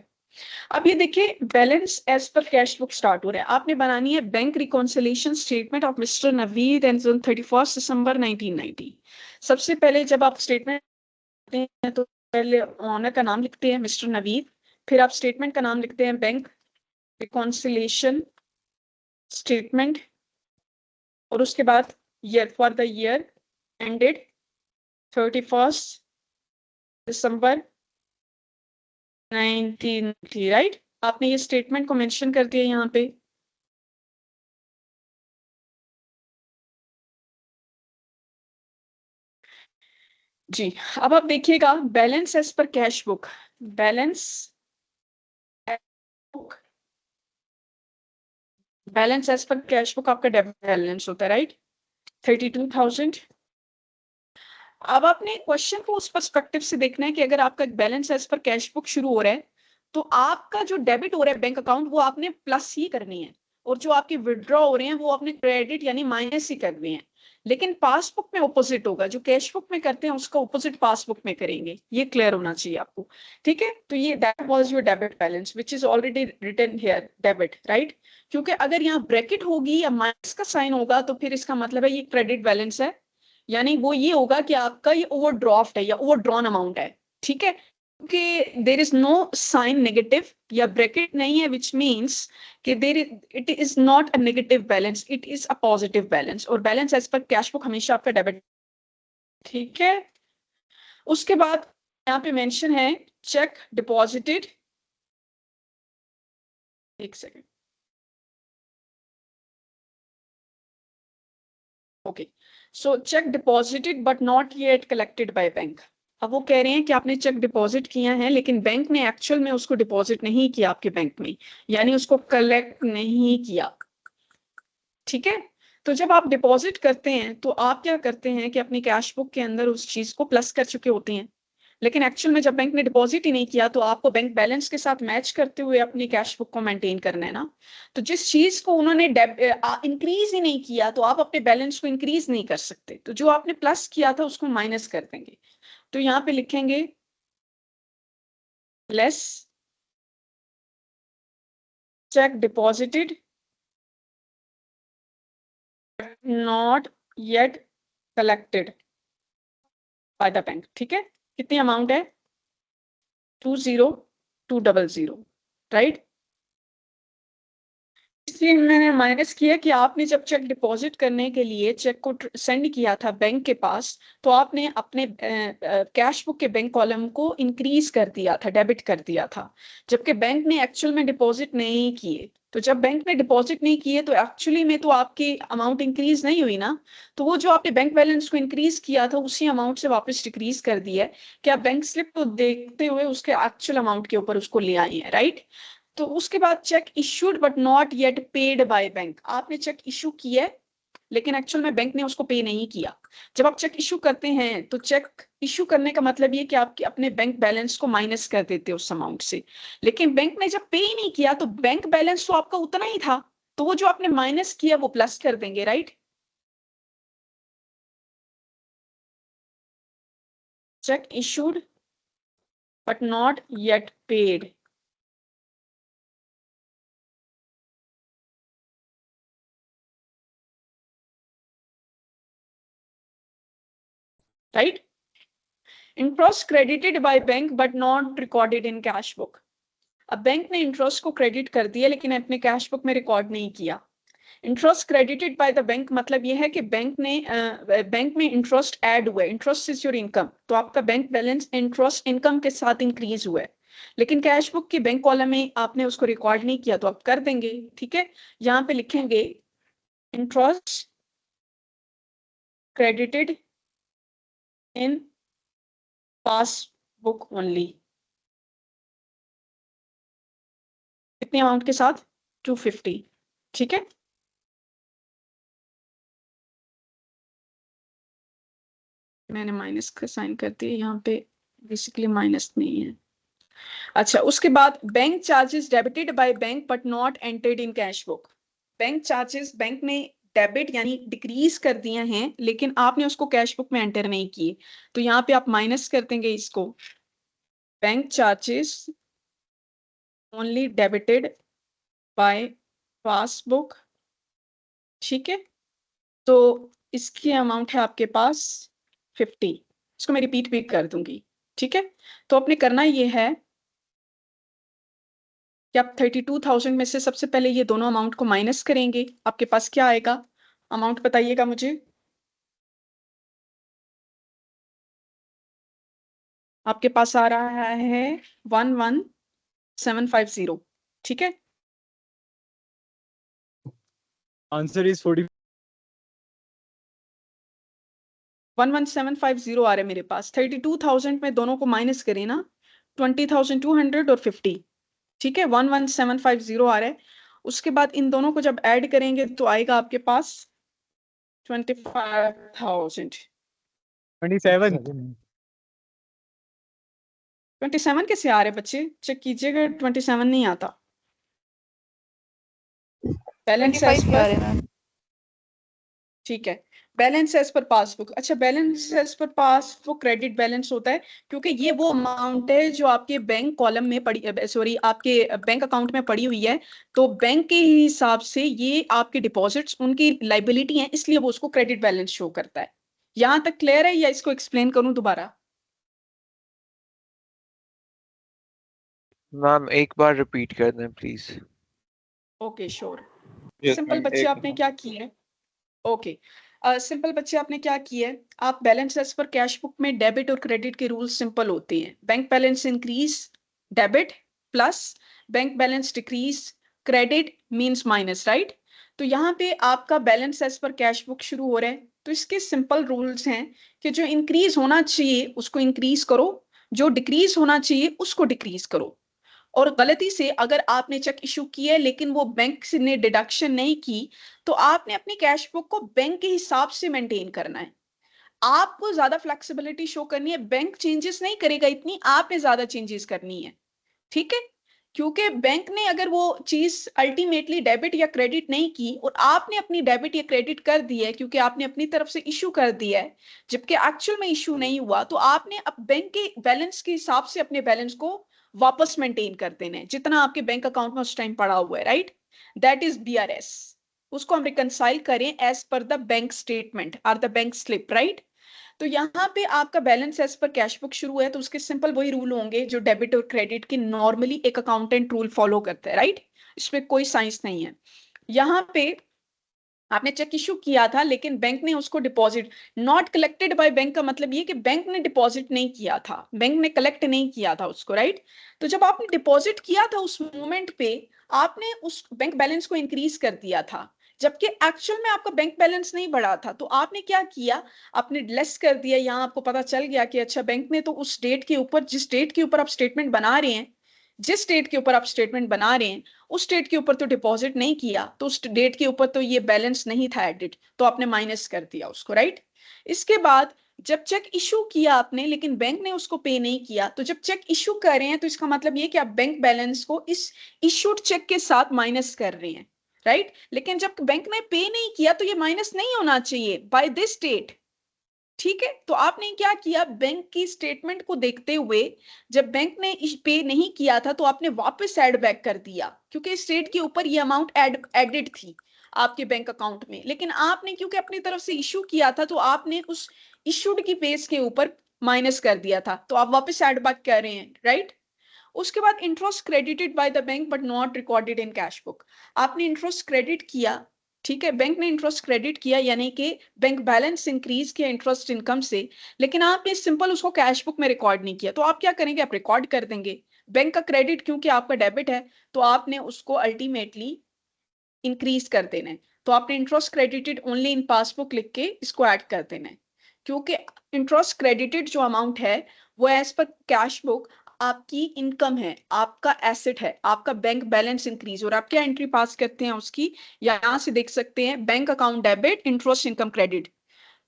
अब ये देखिए balance as per cash book start हो रहा है। आपने बनानी है bank reconciliation statement of mister Naveed end 31 December 1990। सबसे पहले जब आप स्टेटमेंट लिखते हैं तो पहले ऑनर का नाम लिखते हैं मिस्टर नवीद, फिर आप स्टेटमेंट का नाम लिखते हैं बैंक रिकॉन्सिलेशन स्टेटमेंट, और उसके बाद year for the year ended 31 December 1990, right? आपने ये स्टेटमेंट को मेंशन कर दिया यहाँ पे। जी, अब आप देखिएगा balance as per cash book, balance book, balance as per cash book आपका डेबिट बैलेंस होता है, राइट? 32,000। अब आपने क्वेश्चन को उस पर्सपेक्टिव से देखना है कि अगर आपका balance as per cash book शुरू हो रहा है तो आपका जो डेबिट हो रहा है बैंक अकाउंट वो आपने प्लस ही करनी है, और जो आपके विड्रॉ हो रहे हैं वो आपने क्रेडिट यानी माइनस ही करने हैं। लेकिन पासबुक में ऑपोजिट होगा, जो कैश बुक में करते हैं उसका ऑपोजिट पासबुक में करेंगे, ये क्लियर होना चाहिए आपको। ठीक है, तो ये that was your debit balance which is already written here debit, right? क्योंकि अगर यहाँ ब्रैकेट होगी या माइनस का साइन होगा तो फिर इसका मतलब है ये क्रेडिट बैलेंस है, यानी वो ये होगा कि आपका ये ओवरड्राफ्ट है या ओवरड्रॉन अमाउंट है। ठीक है, क्योंकि there is no sign negative या ब्रैकेट नहीं है, विच मीन्स कि there it is not a negative balance, it is a positive balance, और balance as per cash book हमेशा आपका डेबिट। ठीक है, उसके बाद यहाँ पे मेंशन है चेक डिपॉजिटेड, एक second, okay, so check deposited but not yet collected by bank. अब वो कह रहे हैं कि आपने चेक डिपॉजिट किया है लेकिन बैंक ने एक्चुअल में उसको डिपॉजिट नहीं किया आपके बैंक में, यानी उसको कलेक्ट नहीं किया। ठीक है, तो जब आप डिपॉजिट करते हैं तो आप क्या करते हैं कि अपनी कैश बुक के अंदर उस चीज को प्लस कर चुके होते हैं, लेकिन एक्चुअल में जब बैंक ने डिपॉजिट ही नहीं किया तो आपको बैंक बैलेंस के साथ मैच करते हुए अपनी कैश बुक को मेंटेन करना है ना। तो जिस चीज को उन्होंने इंक्रीज ही नहीं किया तो आप अपने बैलेंस को इंक्रीज नहीं कर सकते, तो जो आपने प्लस किया था उसको माइनस कर देंगे। तो यहाँ पे लिखेंगे less check deposited not yet collected by the bank. ठीक है, कितनी अमाउंट है? 20200, राइट? इसलिए मैंने माइनस किया कि आपने जब चेक डिपॉजिट करने के लिए चेक को सेंड किया था बैंक के पास, तो आपने अपने कैश बुक के बैंक कॉलम को इंक्रीज कर दिया था, डेबिट कर दिया था, जबकि बैंक ने एक्चुअल में डिपॉजिट नहीं किए। तो जब बैंक ने डिपॉजिट नहीं किए तो एक्चुअली में तो आपकी अमाउंट इंक्रीज नहीं हुई ना, तो वो जो आपने बैंक बैलेंस को इंक्रीज किया था उसी अमाउंट से वापस डिक्रीज कर दिया है कि आप बैंक स्लिप को देखते हुए उसके एक्चुअल अमाउंट के ऊपर उसको ले आए हैं, राइट। तो उसके बाद cheque issued but not yet paid by bank, आपने चेक इशू किया है लेकिन एक्चुअल में बैंक ने उसको पे नहीं किया। जब आप चेक इशू करते हैं तो चेक इशू करने का मतलब ये कि आपके अपने बैंक बैलेंस को माइनस कर देते हैं उस अमाउंट से, लेकिन बैंक ने जब पे ही नहीं किया तो बैंक बैलेंस तो आपका उतना ही था, तो वो जो आपने माइनस किया वो प्लस कर देंगे, right. Check issued but not yet paid, right. Interest credited by bank but not recorded in cash book, अब बैंक ने इंटरेस्ट को क्रेडिट कर दिया लेकिन अपने कैश बुक में रिकॉर्ड नहीं किया। Interest credited by the bank मतलब ये है कि बैंक में इंटरेस्ट ऐड हुआ है, इंटरेस्ट इज योर इनकम, तो आपका बैंक बैलेंस इंटरेस्ट इनकम के साथ इंक्रीज हुआ है, लेकिन कैश बुक के बैंक कॉलम में आपने उसको रिकॉर्ड नहीं किया, तो आप कर देंगे, ठीक है। यहाँ पे लिखेंगे interest credited in passbook only, कितने अमाउंट के साथ, 250, ठीक है। मैंने माइनस का साइन कर दिया, यहाँ पे बेसिकली माइनस नहीं है। अच्छा, उसके बाद bank charges debited by bank but not entered in cash book, bank charges bank ने डेबिट यानी डिक्रीज कर दिए हैं लेकिन आपने उसको कैश बुक में एंटर नहीं किए, तो यहाँ पे आप माइनस कर देंगे इसको, bank charges only debited bye passbook, ठीक है। तो इसकी अमाउंट है आपके पास 50, इसको मैं रिपीट भी कर दूंगी, ठीक है। तो आपने करना ये है कि आप 32,000 में से सबसे पहले ये दोनों अमाउंट को माइनस करेंगे, आपके पास क्या आएगा, अमाउंट बताइएगा मुझे। आपके पास आ रहा है 11750, ठीक है। Answer is 40। 11750 आ रहा है मेरे पास, 32,000 में दोनों को माइनस करें ना, 20,200 और 50, ठीक है, 11750 आ रहा है। उसके बाद इन दोनों को जब ऐड करेंगे तो आएगा आपके पास 25,000। 27 27 कैसे आ रहे बच्चे, चेक कीजिएगा, 27 नहीं आता, बैलेंस एज पर, ठीक है, बैलेंस एज पर पासबुक। अच्छा, balance as per passbook credit balance होता है क्योंकि ये वो अमाउंट है जो आपके बैंक कॉलम में पड़ी, सॉरी आपके बैंक अकाउंट में पड़ी हुई है, तो बैंक के हिसाब से ये आपके डिपॉजिट्स उनकी लाइबिलिटी है, इसलिए वो उसको क्रेडिट बैलेंस शो करता है। यहां तक क्लियर है या इसको एक्सप्लेन करूं दोबारा? मैम एक बार रिपीट कर दें please. Okay sure. Yes, simple ma'am, बच्चे एक आपने क्या किया है, ओके सिंपल बच्चे आपने क्या किया है, आप balance as per cash book में डेबिट और क्रेडिट के रूल सिंपल होते हैं, bank balance increase debit plus, bank balance decrease credit means minus, right. तो यहाँ पे आपका balance as per cash book शुरू हो रहा है, तो इसके सिंपल रूल्स हैं कि जो इंक्रीज होना चाहिए उसको इंक्रीज करो, जो डिक्रीज होना चाहिए उसको डिक्रीज करो, और गलती से अगर आपने चेक इशू किया है लेकिन वो बैंक ने डिडक्शन नहीं की, तो आपने अपनी कैश बुक को बैंक के हिसाब से मेंटेन करना है, आपको ज्यादा फ्लेक्सिबिलिटी शो करनी है, बैंक चेंजेस नहीं करेगा इतनी, आपने ज्यादा चेंजेस करनी है, ठीक है। क्योंकि बैंक ने अगर वो चीज अल्टीमेटली डेबिट या क्रेडिट नहीं की और आपने अपनी डेबिट या क्रेडिट कर दी है क्योंकि आपने अपनी तरफ से इशू कर दिया है, जबकि एक्चुअल में इशू नहीं हुआ, तो आपने अब बैंक के बैलेंस के हिसाब से अपने बैलेंस को वापस मेंटेन कर देना है जितना आपके बैंक अकाउंट में उस टाइम पड़ा हुआ है, राइट। दैट इज BRS, उसको हम रिकंसाइल करें as per the bank statement और द बैंक स्लिप, राइट। तो यहाँ पे आपका balance as per cash book शुरू है तो उसके सिंपल वही रूल होंगे जो डेबिट और क्रेडिट के नॉर्मली एक अकाउंटेंट रूल फॉलो करता है, राइट, इसमें कोई साइंस नहीं है। यहाँ पे आपने चेक इशू किया था लेकिन बैंक ने उसको deposit, not collected by bank का मतलब ये कि बैंक ने डिपॉजिट नहीं किया था, बैंक ने कलेक्ट नहीं किया था उसको, राइट। तो जब आपने डिपॉजिट किया था उस मोमेंट पे आपने उस बैंक बैलेंस को इंक्रीज कर दिया था, जबकि एक्चुअल में आपका बैंक बैलेंस नहीं बढ़ा था। तो आपने क्या किया, आपने लेस कर दिया। यहाँ आपको पता चल गया कि अच्छा बैंक ने तो उस डेट के ऊपर, जिस डेट के ऊपर आप स्टेटमेंट बना रहे हैं, जिस डेट के ऊपर आप स्टेटमेंट बना रहे हैं उस डेट के ऊपर तो डिपॉजिट नहीं किया, तो उस डेट के ऊपर तो ये बैलेंस नहीं था एडिट, तो आपने माइनस कर दिया उसको, राइट। इसके बाद जब चेक इशू किया आपने लेकिन बैंक ने उसको पे नहीं किया, तो जब चेक इशू कर रहे हैं तो इसका मतलब ये कि आप बैंक बैलेंस को इस इशूड चेक के साथ माइनस कर रहे हैं, राइट। लेकिन जब बैंक ने पे नहीं किया तो ये माइनस नहीं होना चाहिए बाय दिस डेट, ठीक है। तो आपने क्या किया, बैंक की स्टेटमेंट को देखते हुए जब बैंक ने पे नहीं किया था तो आपने वापस ऐड बैक कर दिया, क्योंकि इस डेट के ऊपर ये अमाउंट एडेड थी आपके बैंक अकाउंट में। लेकिन आपने क्योंकि अपनी तरफ से इशू किया था तो आपने उस इशूड की बेस के ऊपर माइनस कर दिया था, तो आप वापस ऐड बैक कर रहे हैं, राइट। उसके बाद interest credited by the bank but not recorded in cash book. आपने इंटरेस्ट क्रेडिट किया, ठीक है, बैंक ने इंटरेस्ट क्रेडिट किया यानी कि बैंक बैलेंस इंक्रीज किया इंटरेस्ट इनकम से, लेकिन आपने सिंपल उसको कैश बुक में रिकॉर्ड नहीं किया। तो आप क्या करेंगे, आप रिकॉर्ड कर देंगे। बैंक का क्रेडिट क्योंकि आपका डेबिट है तो आपने उसको अल्टीमेटली इंक्रीज कर देना है। तो आपने interest credited only in passbook लिख के इसको ऐड कर देना है, क्योंकि इंटरेस्ट क्रेडिटेड जो अमाउंट है वो एज पर कैश बुक आपकी इनकम है, आपका एसेट है, आपका बैंक बैलेंस इंक्रीज। और आप क्या एंट्री पास करते हैं उसकी, यहां से देख सकते हैं bank account debit interest income credit.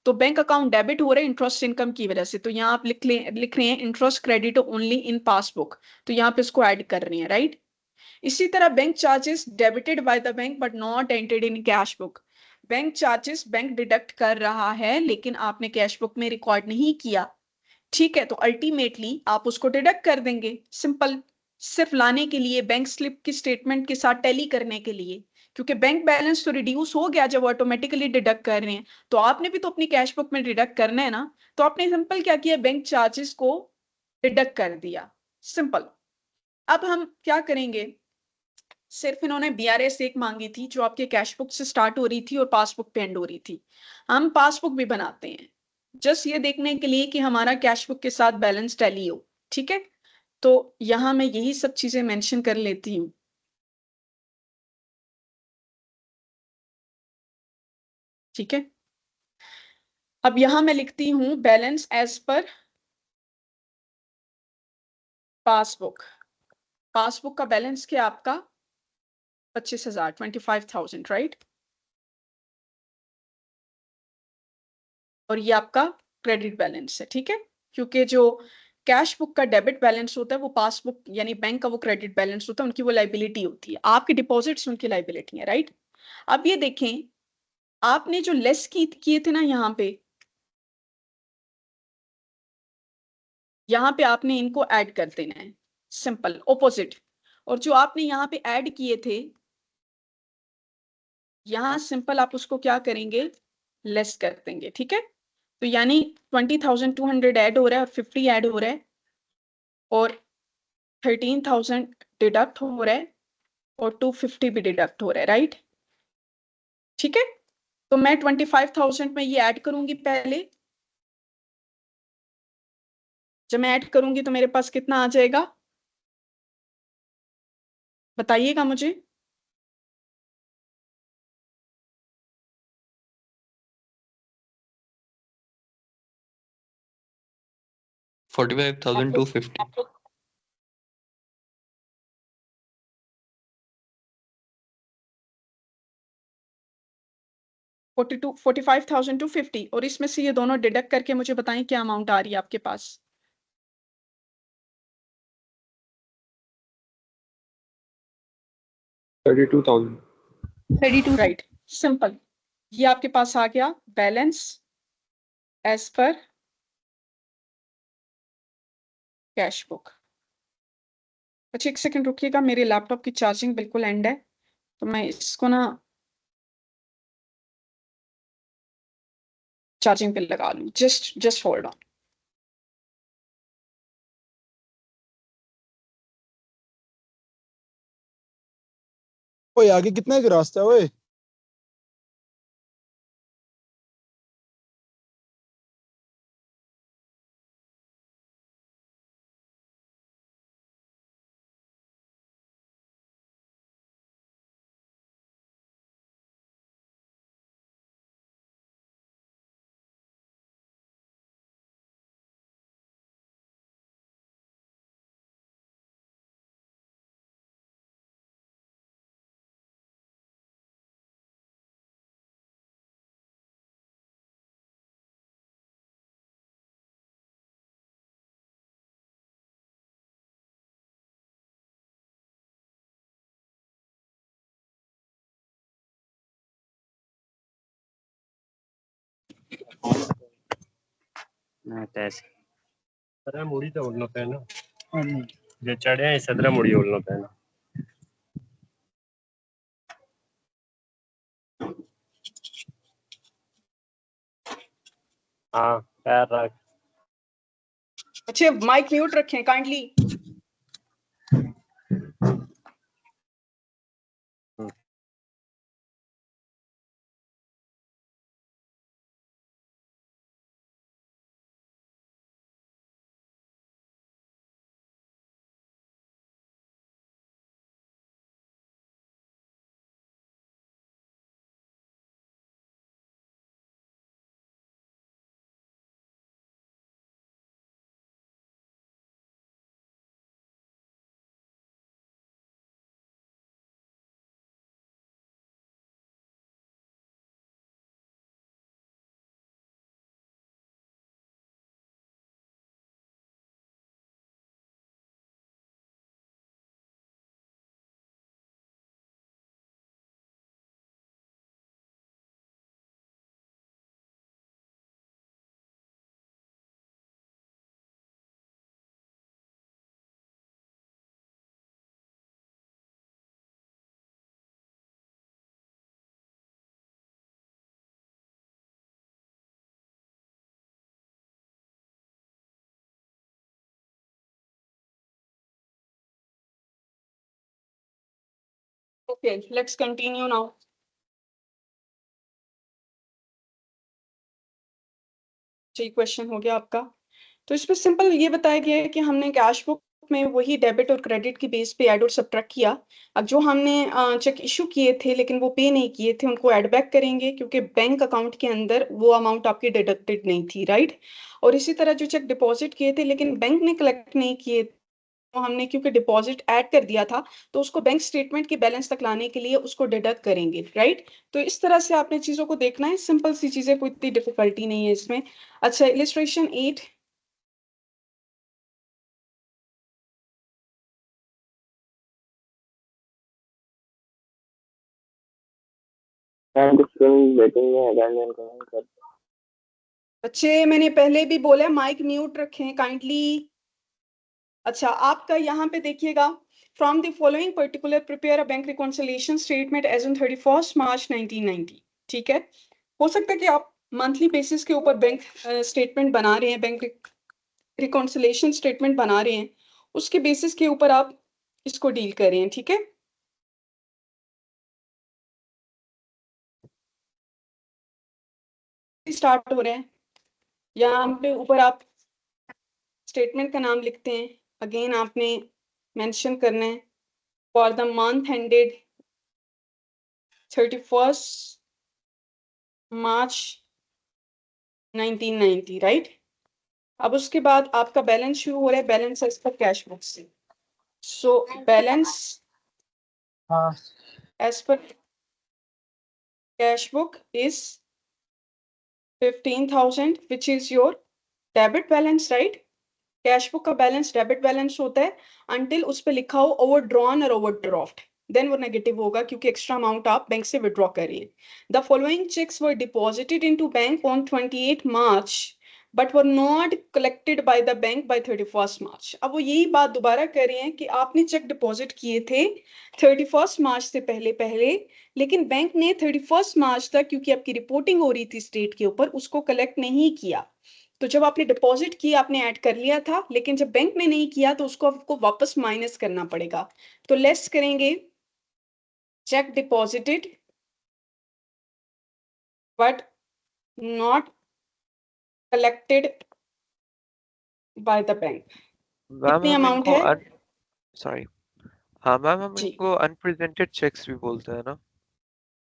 तो बैंक अकाउंट डेबिट हो रहे हैं इंटरेस्ट इनकम की वजह से, तो यहाँ आप लिख रहे हैं interest credit only in passbook, तो यहाँ पे इसको ऐड कर रहे हैं, राइट। इसी तरह bank charges debited by the bank but not entered in cash book. Bank charges bank deduct कर रहा है लेकिन आपने कैश बुक में रिकॉर्ड नहीं किया, ठीक है। तो अल्टीमेटली आप उसको डिडक्ट कर देंगे, सिंपल, सिर्फ लाने के लिए, बैंक स्लिप की स्टेटमेंट के साथ टैली करने के लिए, क्योंकि बैंक बैलेंस तो रिड्यूस हो गया जब ऑटोमेटिकली डिडक्ट कर रहे हैं, तो आपने भी तो अपनी कैश बुक में डिडक्ट करना है ना। तो आपने सिंपल क्या किया, बैंक चार्जेस को डिडक्ट कर दिया, सिंपल। अब हम क्या करेंगे, सिर्फ इन्होंने बीआरएस एक मांगी थी जो आपके कैश बुक से स्टार्ट हो रही थी और पासबुक पे एंड हो रही थी। हम पासबुक भी बनाते हैं जस्ट ये देखने के लिए कि हमारा कैश बुक के साथ बैलेंस टैली हो, ठीक है। तो यहां मैं यही सब चीजें मेंशन कर लेती हूँ, ठीक है। अब यहां मैं लिखती हूँ balance as per passbook. Passbook का बैलेंस क्या आपका 25,000, 25,000, राइट। और ये आपका क्रेडिट बैलेंस है, ठीक है, क्योंकि जो कैश बुक का डेबिट बैलेंस होता है वो पासबुक यानी बैंक का वो क्रेडिट बैलेंस होता है, उनकी वो लाइबिलिटी होती है, आपकी डिपॉजिट्स उनकी लाइबिलिटी है, राइट। अब ये देखें, आपने जो लेस किए थे ना यहाँ पे आपने इनको ऐड कर देना है, सिंपल ऑपोजिट। और जो आपने यहाँ पे ऐड किए थे यहाँ सिंपल आप उसको क्या करेंगे, लेस कर देंगे, ठीक है। तो यानी 20,200 ऐड हो रहा है और 50 ऐड हो रहा है और 13,000 डिडक्ट हो रहा है और 250 भी डिडक्ट हो रहा है, राइट, ठीक है। तो मैं 25,000 में ये ऐड करूंगी पहले, जब मैं ऐड करूंगी तो मेरे पास कितना आ जाएगा, बताइएगा मुझे। $45,250. 45,250 और इसमें से ये दोनों डिडक्ट करके मुझे बताएं क्या अमाउंट आ रही है आपके पास। 32,000। 32, राइट, सिंपल। ये आपके पास आ गया balance as per cash book. अच्छा एक सेकंड रुकिएगा, मेरे लैपटॉप की चार्जिंग बिल्कुल एंड है, तो मैं इसको ना चार्जिंग पे लगा लूं, जस्ट होल्ड ऑन। ओए आगे कितना एक रास्ता है ओए? सदरा मुड़ी तो उड़ना पैना जो चढ़े हैं सदरा मुड़ी उड़ना पैना हाँ पैर रख अच्छे माइक म्यूट रखें kindly. Okay let's continue now. जी क्वेश्चन हो गया आपका। तो इसमें सिंपल ये बताया गया है कि हमने कैश बुक में वही डेबिट और क्रेडिट की बेस पे ऐड और सब्ट्रैक्ट किया। अब जो हमने चेक इशू किए थे लेकिन वो पे नहीं किए थे उनको ऐड बैक करेंगे क्योंकि बैंक अकाउंट के अंदर वो अमाउंट आपकी डिडक्टेड नहीं थी, राइट। और इसी तरह जो चेक डिपॉजिट किए थे लेकिन बैंक ने कलेक्ट नहीं किए, तो हमने क्योंकि डिपॉजिट ऐड कर दिया था तो उसको बैंक स्टेटमेंट के बैलेंस तक लाने के लिए उसको डिडक्ट करेंगे, राइट। तो इस तरह से आपने चीजों को देखना है, सिंपल सी चीजें, कोई इतनी डिफिकल्टी नहीं है इसमें। अच्छा इलिस्ट्रेशन 8। बच्चे मैंने पहले भी बोला माइक म्यूट रखें काइंडली। अच्छा आपका यहाँ पे देखिएगा, from the following particular prepare a bank reconciliation statement as on 31 March 1990। ठीक है, हो सकता है कि आप मंथली बेसिस के ऊपर बैंक स्टेटमेंट बना रहे हैं, बैंक रिकॉन्सिलिएशन स्टेटमेंट बना रहे हैं, उसके बेसिस के ऊपर आप इसको डील कर रहे हैं, ठीक है। स्टार्ट हो रहे हैं, यहाँ पे ऊपर आप स्टेटमेंट का नाम लिखते हैं, अगेन आपने मेंशन करना है for the month ended 31 March 1990, right. अब उसके बाद आपका बैलेंस शुरू हो रहा है, बैलेंस है इसका कैश बुक से। So balance as per cash book is 15,000 which is your debit balance, right। Cash book का बैलेंस डेबिट बैलेंस होता है अंटिल उस पे लिखा हो ओवरड्रॉन और ओवरड्राफ्ट, देन वो नेगेटिव होगा क्योंकि एक्स्ट्रा अमाउंट आप बैंक से विड्रॉ कर रही हैं। The following cheques were deposited into bank on 28 March but were not collected by the bank by 31 March. अब वो यही बात दोबारा कर रहे हैं कि आपने चेक डिपॉजिट किए थे 31 मार्च से पहले पहले, लेकिन बैंक ने 31 मार्च तक, क्योंकि आपकी रिपोर्टिंग हो रही थी स्टेट के ऊपर, उसको कलेक्ट नहीं किया। तो जब आपने डिपॉजिट किया आपने ऐड कर लिया था, लेकिन जब बैंक ने नहीं किया तो उसको आपको वापस माइनस करना पड़ेगा। तो लेस करेंगे check deposited but not collected by the bank. Ma'am कितनी हम अमाउंट इनको है? सॉरी हाँ मैम हम जी इनको अनप्रेजेंटेड चेक्स भी बोलते हैं ना?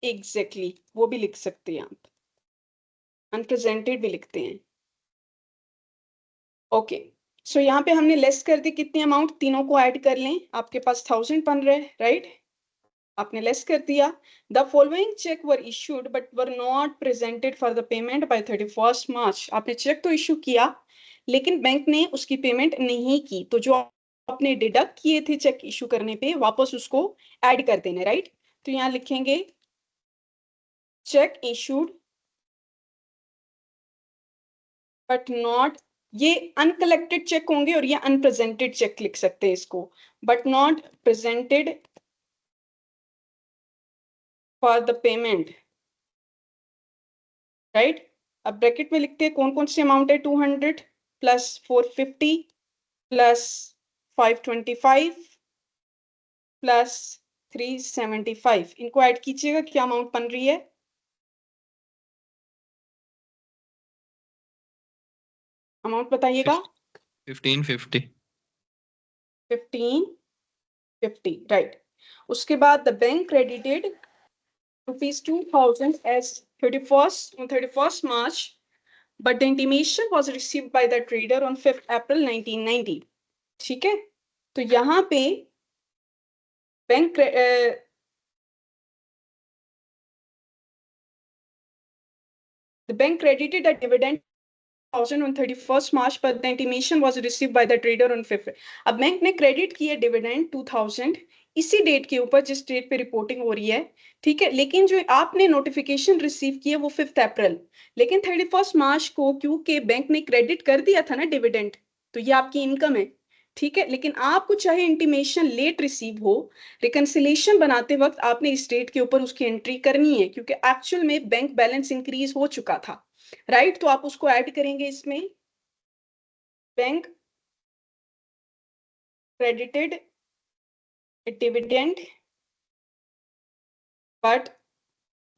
एग्जैक्टली वो भी लिख सकते हैं आप, अनप्रेजेंटेड भी लिखते हैं। ओके सो यहाँ पे हमने लेस कर दी कितनी अमाउंट, तीनों को ऐड कर लें, आपके पास 1000 बन रहा है राइट, आपने लेस कर दिया। The following cheque were issued but were not presented for the payment by 31 March. आपने चेक तो इशू किया लेकिन बैंक ने उसकी पेमेंट नहीं की, तो जो आपने डिडक्ट किए थे चेक इशू करने पे वापस उसको ऐड कर देना राइट। तो यहाँ लिखेंगे चेक इशूड बट नॉट, ये अनकलेक्टेड चेक होंगे और ये अनप्रेजेंटेड चेक लिख सकते हैं इसको, but not presented for the payment right. अब ब्रैकेट में लिखते हैं कौन कौन सी अमाउंट है, 200 प्लस 450 प्लस 525 प्लस 375, इनको ऐड कीजिएगा, क्या अमाउंट बन रही है? अमाउंट बताइएगा। 1550 1550 राइट। उसके बाद the bank credited rupees 2000 as 31st March but the intimation was received by the trader on 5th April 1990। ठीक है, तो यहाँ पे bank the bank credited a dividend 1000 on 31st March but the intimation was received by the trader on 5th। अब bank ने credit किया dividend 2000 इसी date के ऊपर जिस डेट पे रिपोर्टिंग हो रही है, ठीक है, लेकिन जो आपने नोटिफिकेशन रिसीव की है वो 5th अप्रैल, लेकिन 31st मार्च को क्योंकि बैंक ने क्रेडिट कर दिया था ना डिविडेंड, तो ये आपकी इनकम है, ठीक है, लेकिन आपको चाहे इंटीमेशन लेट रिसीव हो, रिकंसिलेशन बनाते वक्त आपने इस डेट के ऊपर उसकी एंट्री करनी है क्योंकि एक्चुअल में बैंक बैलेंस इंक्रीज हो चुका था राइट। तो आप उसको ऐड करेंगे इसमें, bank credited dividend but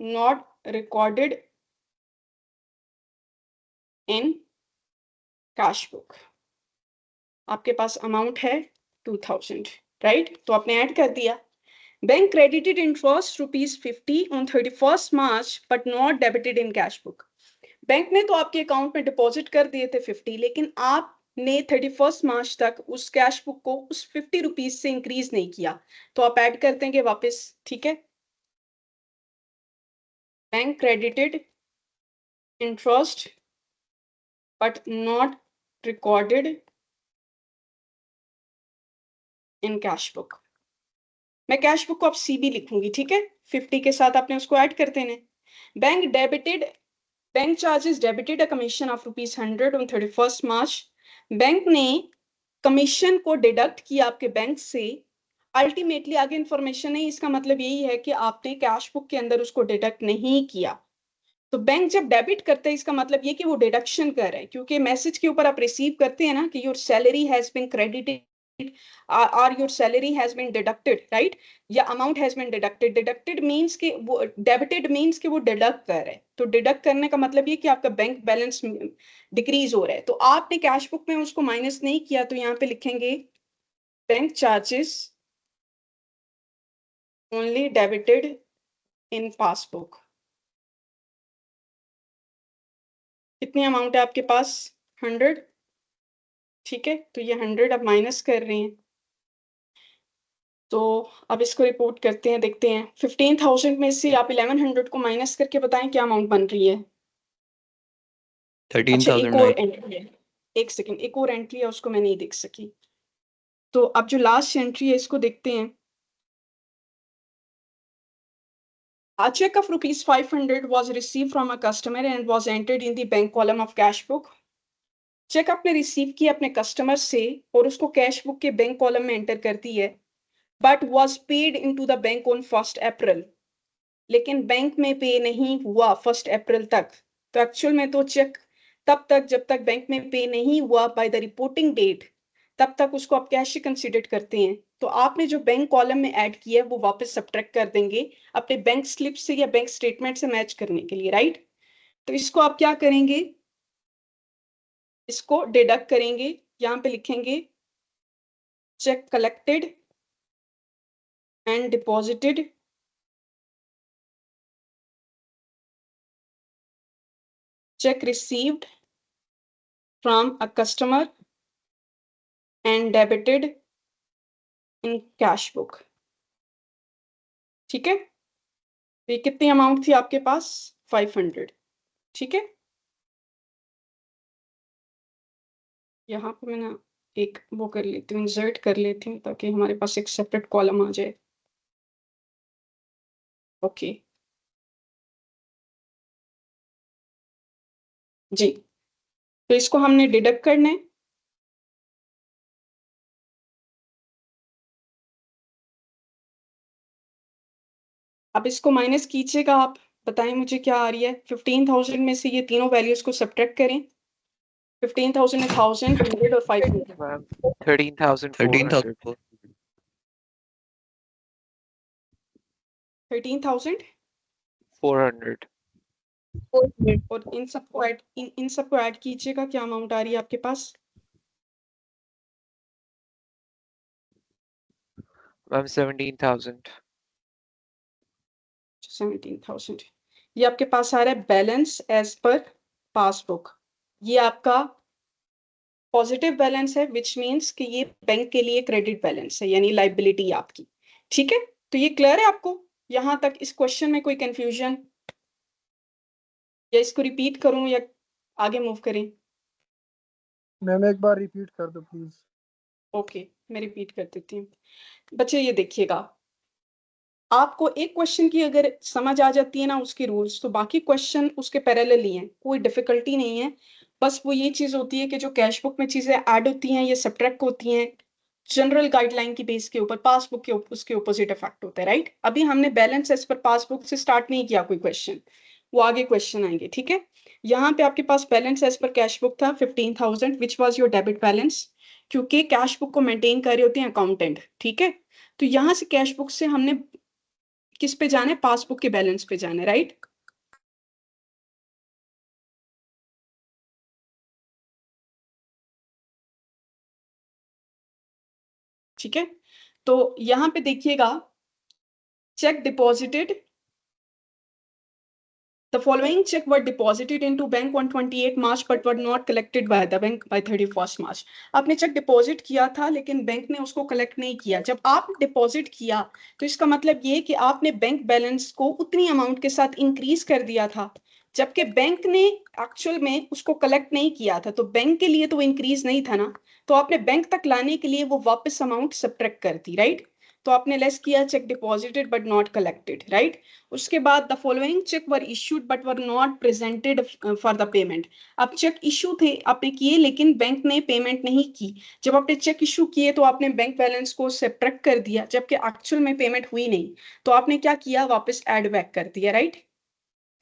not recorded in cash book. आपके पास अमाउंट है 2000 राइट, तो आपने ऐड कर दिया। Bank credited interest ₹50 on 31st March but not debited in cash book. Bank ने तो आपके अकाउंट में डिपॉजिट कर दिए थे 50, लेकिन आपने 31st मार्च तक उस कैश बुक को उस 50 रुपीज से इंक्रीज नहीं किया, तो आप ऐड कर देंगे वापस, ठीक है। Bank credited interest but not recorded in cash book. मैं कैश बुक को अब सीबी लिखूंगी, ठीक है, 50 के साथ आपने उसको ऐड कर देने। Bank debited, bank charges debited a commission of ₹100 on 31st March. Bank ने कमीशन को डिडक्ट किया आपके बैंक से, अल्टीमेटली आगे इंफॉर्मेशन है, इसका मतलब यही है कि आपने कैश बुक के अंदर उसको डिडक्ट नहीं किया। तो बैंक जब डेबिट करता है इसका मतलब ये कि वो डिडक्शन कर रहा है, क्योंकि मैसेज के ऊपर आप रिसीव करते हैं ना कि your salary has been credited और your salary has been deducted right, या amount has been deducted. Deducted means कि वो, डेबिटेड मींस कि वो डिडक्ट कर रहा है, तो डिडक्ट करने का मतलब ये कि आपका बैंक बैलेंस डिक्रीज हो रहा है, तो आपने कैश बुक में उसको माइनस नहीं किया, तो यहाँ पे लिखेंगे bank charges only debited in passbook. कितनी अमाउंट है आपके पास, 100, ठीक है, तो ये 100 अब माइनस कर रहे हैं, तो अब इसको रिपोर्ट करते हैं, देखते हैं 15,000 में से आप 1100 को माइनस करके बताएं क्या अमाउंट बन रही है। अच्छा एक और 13,009 एंट्री है, एक सेकंड, एक और एंट्री है उसको मैं नहीं देख सकी, तो अब जो लास्ट एंट्री है इसको देखते हैं। A check of ₹500 was received from a customer and was entered in the bank column of cash book। Cheque आपने रिसीव किया अपने कस्टमर से और उसको कैश बुक के बैंक कॉलम में एंटर कर दी है, but was paid into the bank on 1st April, लेकिन बैंक में पे नहीं हुआ 1st अप्रैल तक। तो एक्चुअल में तो चेक तब तक जब तक बैंक में पे नहीं हुआ बाय द रिपोर्टिंग डेट, तब तक उसको आप कैश ही कंसीडर करते हैं। तो आपने जो बैंक कॉलम में ऐड किया है वो वापस सब्ट्रैक्ट कर देंगे अपने बैंक स्लिप से या बैंक स्टेटमेंट से मैच करने के लिए, राइट। तो इसको आप क्या करेंगे, इसको डिडक्ट करेंगे, यहाँ पे लिखेंगे cheque collected and deposited check received from a customer and debited in cash book। ठीक है, ये कितनी अमाउंट थी आपके पास, 500। ठीक है, यहाँ पे मैंने एक वो कर लेती हूँ, इंसर्ट कर लेती हूँ ताकि हमारे पास एक सेपरेट कॉलम आ जाए। ओके जी, तो इसको हमने डिडक्ट करना है। अब इसको माइनस कीजिएगा, आप बताएं मुझे क्या आ रही है। 15,000 में से ये तीनों वैल्यूज को सब्ट्रैक्ट करें। 15,000 है 1000, 100 और 500। मैम 13,400 13,000 13,400 और इन सबको ऐड इन सबको ऐड कीजिएगा, क्या अमाउंट आ रही है आपके पास। मैम 17,000 17,000 ये आपके पास आ रहा है बैलेंस एज पर पासबुक। ये आपका पॉजिटिव बैलेंस है, विच मीन्स कि ये बैंक के लिए क्रेडिट बैलेंस है, यानी लाइबिलिटी आपकी। ठीक है, तो ये क्लियर है आपको यहाँ तक। इस क्वेश्चन में कोई कंफ्यूजन, या इसको रिपीट करूं या आगे मूव करें। मैम एक बार रिपीट कर दो प्लीज। ओके, मैं रिपीट कर देती हूँ। बच्चे ये देखिएगा, आपको एक क्वेश्चन की अगर समझ आ जाती है ना उसके रूल्स, तो बाकी क्वेश्चन उसके पैरेलल ही हैं, कोई डिफिकल्टी नहीं है। बस वो ये चीज होती है कि जो कैश बुक में चीजें ऐड होती हैं ये सब्ट्रैक्ट होती हैं जनरल गाइडलाइन की बेस के ऊपर, पासबुक के उसके अपोजिट इफेक्ट होता है, राइट। अभी हमने बैलेंस एज पर पासबुक से स्टार्ट नहीं किया कोई क्वेश्चन, वो आगे क्वेश्चन आएंगे। ठीक है, यहाँ पे आपके पास balance as per cash book था 15,000 which was your debit balance, क्योंकि कैश बुक को मेंटेन कर रहे होते हैं अकाउंटेंट। ठीक है, तो यहाँ से कैश बुक से हमने किस पे जाना है, पासबुक के बैलेंस पे जाना है, राइट। ठीक है, तो यहां पे देखिएगा check deposited, the following check were deposited into bank on 28 March but were not collected by the bank by 31st March। आपने चेक डिपॉजिट किया था लेकिन बैंक ने उसको कलेक्ट नहीं किया। जब आप डिपॉजिट किया तो इसका मतलब ये कि आपने बैंक बैलेंस को उतनी अमाउंट के साथ इंक्रीज कर दिया था, जबकि बैंक ने एक्चुअल में उसको कलेक्ट नहीं किया था। तो बैंक के लिए तो इंक्रीज नहीं था ना, तो आपने बैंक तक लाने के लिए वो वापस अमाउंट सब्ट्रैक्ट कर दी, राइट। तो आपने लेस किया cheque deposited but not collected, right. उसके बाद the following cheque were issued but were not presented for the payment. अब चेक इशू थे आपने किए लेकिन बैंक ने पेमेंट नहीं की। जब आपने चेक इशू किए तो आपने बैंक बैलेंस को सब्ट्रैक्ट कर दिया, जबकि एक्चुअल में पेमेंट हुई नहीं। तो आपने क्या किया, वापस ऐड बैक कर दिया, राइट।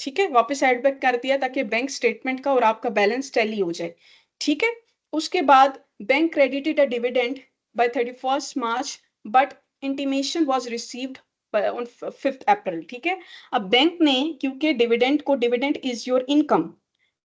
ठीक है, वापस ऐड बैक कर दिया ताकि बैंक स्टेटमेंट का और आपका बैलेंस टैली हो जाए। ठीक है, उसके बाद bank credited a dividend by 31st March but intimation was received on 5th April। ठीक है, अब बैंक ने, क्योंकि डिविडेंड को, डिविडेंड इज योर इनकम,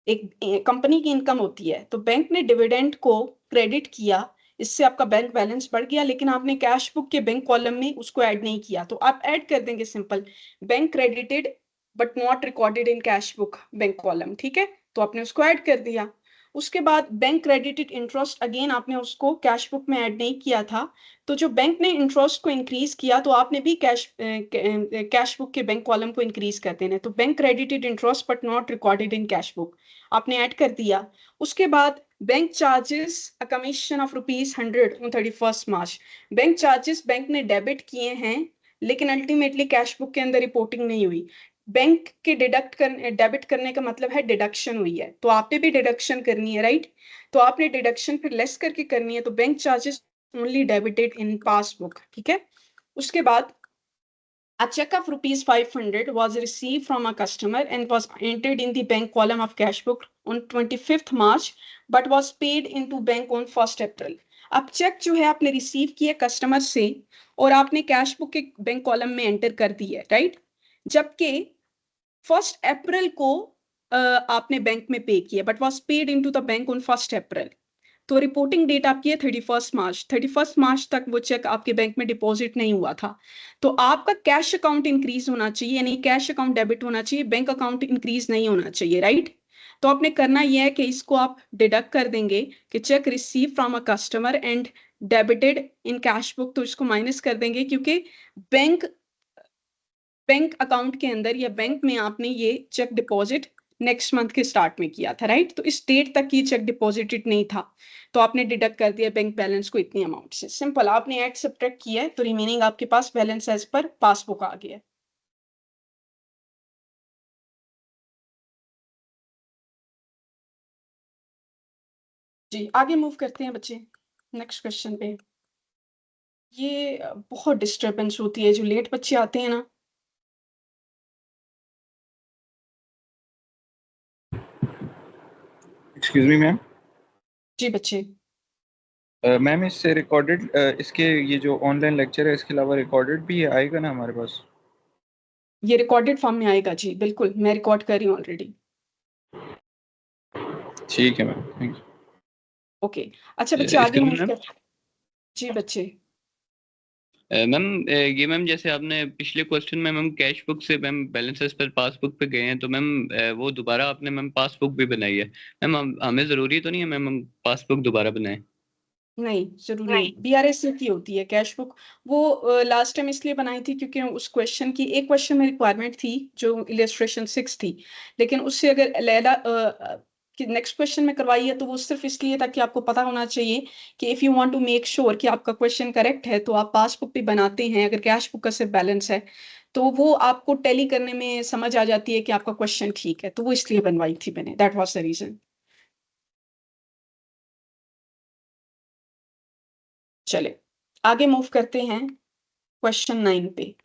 एक कंपनी की इनकम होती है, तो बैंक ने डिविडेंड को क्रेडिट किया, इससे आपका बैंक बैलेंस बढ़ गया, लेकिन आपने कैश बुक के बैंक कॉलम में उसको ऐड नहीं किया। तो आप ऐड कर देंगे simple, bank credited but not recorded in cash book bank column. ठीक है, तो आपने उसको ऐड कर दिया। उसके बाद बैंक क्रेडिटेड इंटरेस्ट, अगेन आपने उसको कैश बुक में ऐड नहीं किया था। तो जो बैंक ने इंटरेस्ट को इंक्रीज किया तो आपने भी कैश बुक के बैंक कॉलम को इंक्रीज कर देना है। तो bank credited interest but not recorded in cash book आपने ऐड कर दिया। उसके बाद bank charges a commission of ₹100 on 31st March। Bank charges bank ने डेबिट किए हैं लेकिन अल्टीमेटली कैश बुक के अंदर रिपोर्टिंग नहीं हुई। बैंक के डेबिट करने का मतलब है डिडक्शन हुई है, तो आपने भी डिडक्शन करनी है, राइट। तो आपने डिडक्शन फिर लेस करके करनी है, तो bank charges only debited in passbook. ठीक है, उसके बाद a check of ₹500 was received from a customer and was entered in the bank column of cash book on 25th March but was paid into bank on 1st April। अब check जो है आपने receive किया customer से और आपने cash book के bank column में एंटर कर दी है, राइट। जबकि 1 अप्रैल को आपने बैंक में पे किया, but was paid into the bank on 1 अप्रैल। तो रिपोर्टिंग डेट आपकी है 31 मार्च। 31 मार्च तक वो चेक आपके बैंक में डिपॉजिट नहीं हुआ था। तो आपका कैश अकाउंट इंक्रीज होना चाहिए, यानी कैश अकाउंट डेबिट होना चाहिए, बैंक अकाउंट इंक्रीज नहीं होना चाहिए, राइट। तो आपने करना यह है कि इसको आप डिडक्ट कर देंगे कि check receive from a customer and debited in cash book, तो इसको माइनस कर देंगे क्योंकि बैंक अकाउंट के अंदर या बैंक में आपने ये चेक डिपॉजिट नेक्स्ट मंथ के स्टार्ट में किया था, राइट। तो इस डेट तक ये चेक डिपॉजिटेड नहीं था, तो आपने डिडक्ट कर दिया बैंक बैलेंस को इतनी अमाउंट से। सिंपल, आपने ऐड सब्ट्रैक्ट किया है तो रिमेनिंग आपके पास बैलेंस एज पर पासबुक आ गया। जी आगे मूव करते हैं बच्चे नेक्स्ट क्वेश्चन पे। ये बहुत डिस्टर्बेंस होती है, जो लेट बच्चे आते हैं ना। Excuse me ma'am. जी बच्चे, मैम इससे रिकॉर्डेड इसके ये जो ऑनलाइन लेक्चर है इसके अलावा रिकॉर्डेड भी आएगा ना हमारे पास? ये रिकॉर्डेड फॉर्म में आएगा जी, बिल्कुल मैं रिकॉर्ड कर रही हूँ ऑलरेडी। ठीक है मैम, थैंक यू। ओके अच्छा बच्चे आगे इसके मूव मैम कर। जी बच्चे, मैम ये मैम जैसे आपने पिछले क्वेश्चन में मैम कैश बुक से मैम बैलेंसेस पर पासबुक पे गए हैं, तो मैम वो दोबारा आपने मैम पासबुक भी बनाई है। मैम हमें जरूरी तो नहीं है मैम हम पासबुक दोबारा बनाएं? नहीं जरूरी नहीं, बीआरएस की होती है कैश बुक। वो लास्ट टाइम इसलिए बनाई थी क्योंकि उस क्वेश्चन की एक क्वेश्चन में रिक्वायरमेंट थी जो इलस्ट्रेशन 6 थी, लेकिन उससे अगर लैला कि नेक्स्ट क्वेश्चन में करवाई है तो वो सिर्फ इसलिए ताकि आपको पता होना चाहिए कि if you want to make sure कि आपका क्वेश्चन करेक्ट है तो आप पासबुक भी बनाते हैं। अगर कैश बुक का सिर्फ बैलेंस है तो वो आपको टैली करने में समझ आ जाती है कि आपका क्वेश्चन ठीक है, तो वो इसलिए बनवाई थी मैंने, दैट वाज द रीजन। चले आगे मूव करते हैं क्वेश्चन 9 पे।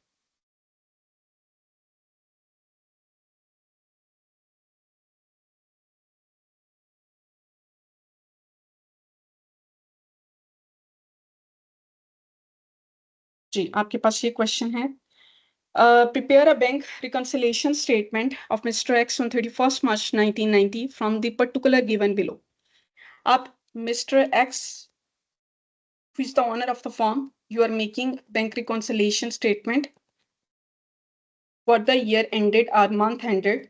जी आपके पास ये क्वेश्चन है, prepare a bank reconciliation statement of Mr. X on 31st March 1990 from the particular given below. आप Mr. X, who is the owner of the firm, you are making bank reconciliation statement for the year ended or month ended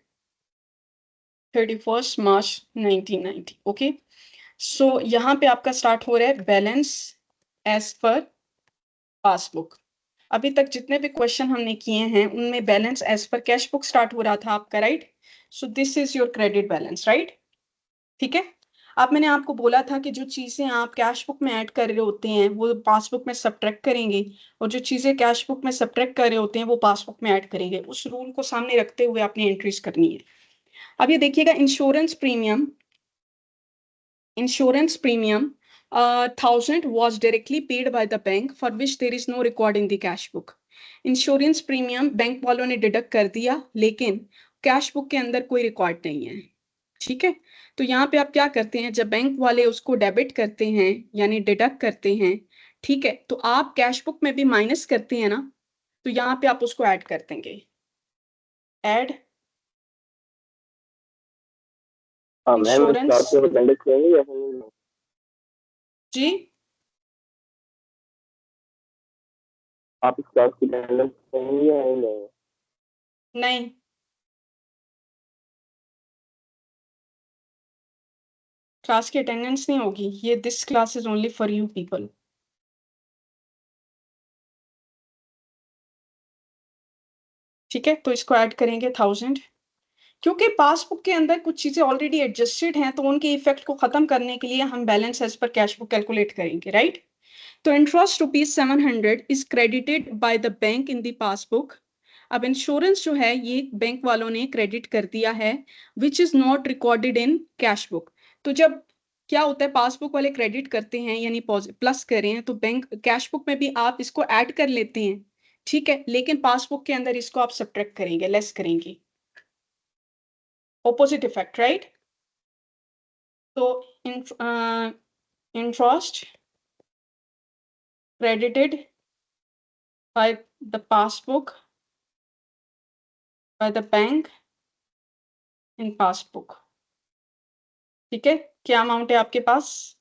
31st March 1990. Okay, so यहाँ पे आपका start हो रहा है balance as per passbook. अभी तक जितने भी क्वेश्चन हमने किए हैं उनमें balance as per cash book start हो रहा था आपका, right. So this is your credit balance, right. ठीक है, अब मैंने आपको बोला था कि जो चीजें आप कैश बुक में ऐड कर रहे होते हैं वो पासबुक में सब्ट्रैक्ट करेंगे, और जो चीजें कैश बुक में सब्ट्रैक्ट कर रहे होते हैं वो पासबुक में ऐड करेंगे। उस रूल को सामने रखते हुए आपने एंट्रीज करनी है। अब ये देखिएगा, insurance premium 1000 was directly paid by the bank for which there is no record in the cash book. Insurance premium bank वालों ने डिडक्ट कर दिया लेकिन कैश बुक के अंदर कोई रिकॉर्ड नहीं है। ठीक है, तो यहाँ पे आप क्या करते हैं, जब बैंक वाले उसको डेबिट करते हैं यानी डिडक्ट करते हैं, ठीक है, तो आप कैश बुक में भी माइनस करते हैं ना, तो यहाँ पे आप उसको ऐड कर देंगे। ऐड इंश्योरेंस जी, आप इस क्लास की अटेंडेंस करेंगे या नहीं? नहीं क्लास की अटेंडेंस नहीं होगी, ये this class is only for you people. ठीक है, तो इसको ऐड करेंगे 1000, क्योंकि पासबुक के अंदर कुछ चीजें ऑलरेडी एडजस्टेड हैं तो उनके इफेक्ट को खत्म करने के लिए हम balance as per cash book calculate करेंगे, राइट। तो interest ₹700 is credited by the bank in the passbook. अब इंश्योरेंस जो है ये बैंक वालों ने क्रेडिट कर दिया है, विच is not recorded in cash book. तो जब क्या होता है, पासबुक वाले क्रेडिट करते हैं यानी प्लस कर रहे हैं, तो बैंक कैश बुक में भी आप इसको ऐड कर लेते हैं, ठीक है, लेकिन पासबुक के अंदर इसको आप सब्ट्रैक्ट करेंगे, लेस करेंगे, opposite effect, right? So interest credited by the passbook by the bank in passbook। ठीक है, क्या अमाउंट है आपके पास?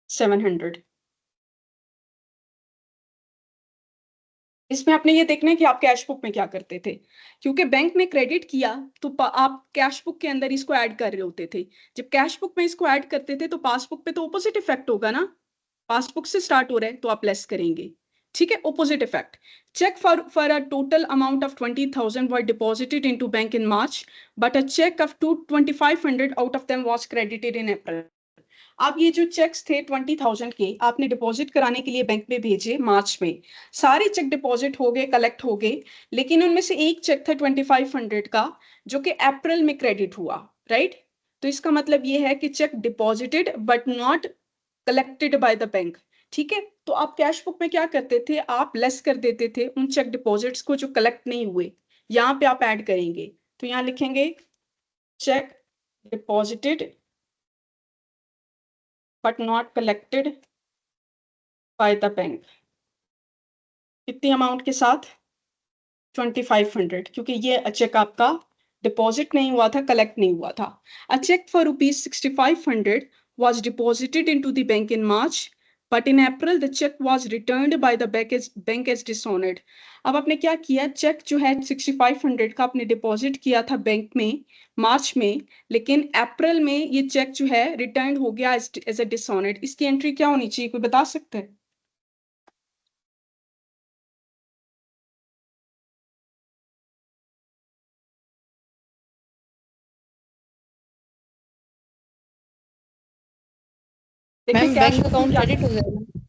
700। इसमें आपने ये देखना है कि आप कैश बुक में क्या करते थे, क्योंकि बैंक में क्रेडिट किया तो आप कैश बुक के अंदर इसको ऐड कर रहे होते थे। जब कैश बुक में इसको ऐड करते थे तो पासबुक पे तो ऑपोजिट इफेक्ट होगा ना, पासबुक से स्टार्ट हो रहा है तो आप लेस करेंगे। ठीक है, opposite effect. Cheque for a total amount of 20,000 were deposited into bank in March, but a cheque of 2500 out of them was credited in April. अब ये जो चेक्स थे 20,000 के आपने डिपॉजिट कराने के लिए बैंक में भेजे मार्च में, सारे चेक डिपॉजिट हो गए, कलेक्ट हो गए, लेकिन उनमें से एक चेक था 2500 का जो कि अप्रैल में क्रेडिट हुआ, राइट? तो इसका मतलब ये है कि check deposited but not collected by the bank. ठीक है, तो आप कैश बुक में क्या करते थे, आप लेस कर देते थे उन चेक डिपॉजिट्स को जो कलेक्ट नहीं हुए। यहाँ पे आप ऐड करेंगे, तो यहाँ लिखेंगे check deposited but not collected by the bank। कितनी अमाउंट के साथ? 2500, क्योंकि ये चेक आपका डिपॉजिट नहीं हुआ था, कलेक्ट नहीं हुआ था। A check for rupees 6500 was deposited into the bank in March, but in April the check was returned by the bank as dishonored। अब आपने क्या किया, चेक जो है 6500 का आपने डिपॉजिट किया था बैंक में मार्च में, लेकिन अप्रैल में ये चेक जो है रिटर्न हो गया एज अ डिसऑनर्ड। इसकी एंट्री क्या होनी चाहिए, कोई बता सकता है? देखिए कैश अकाउंट क्रेडिट हो जाएगा।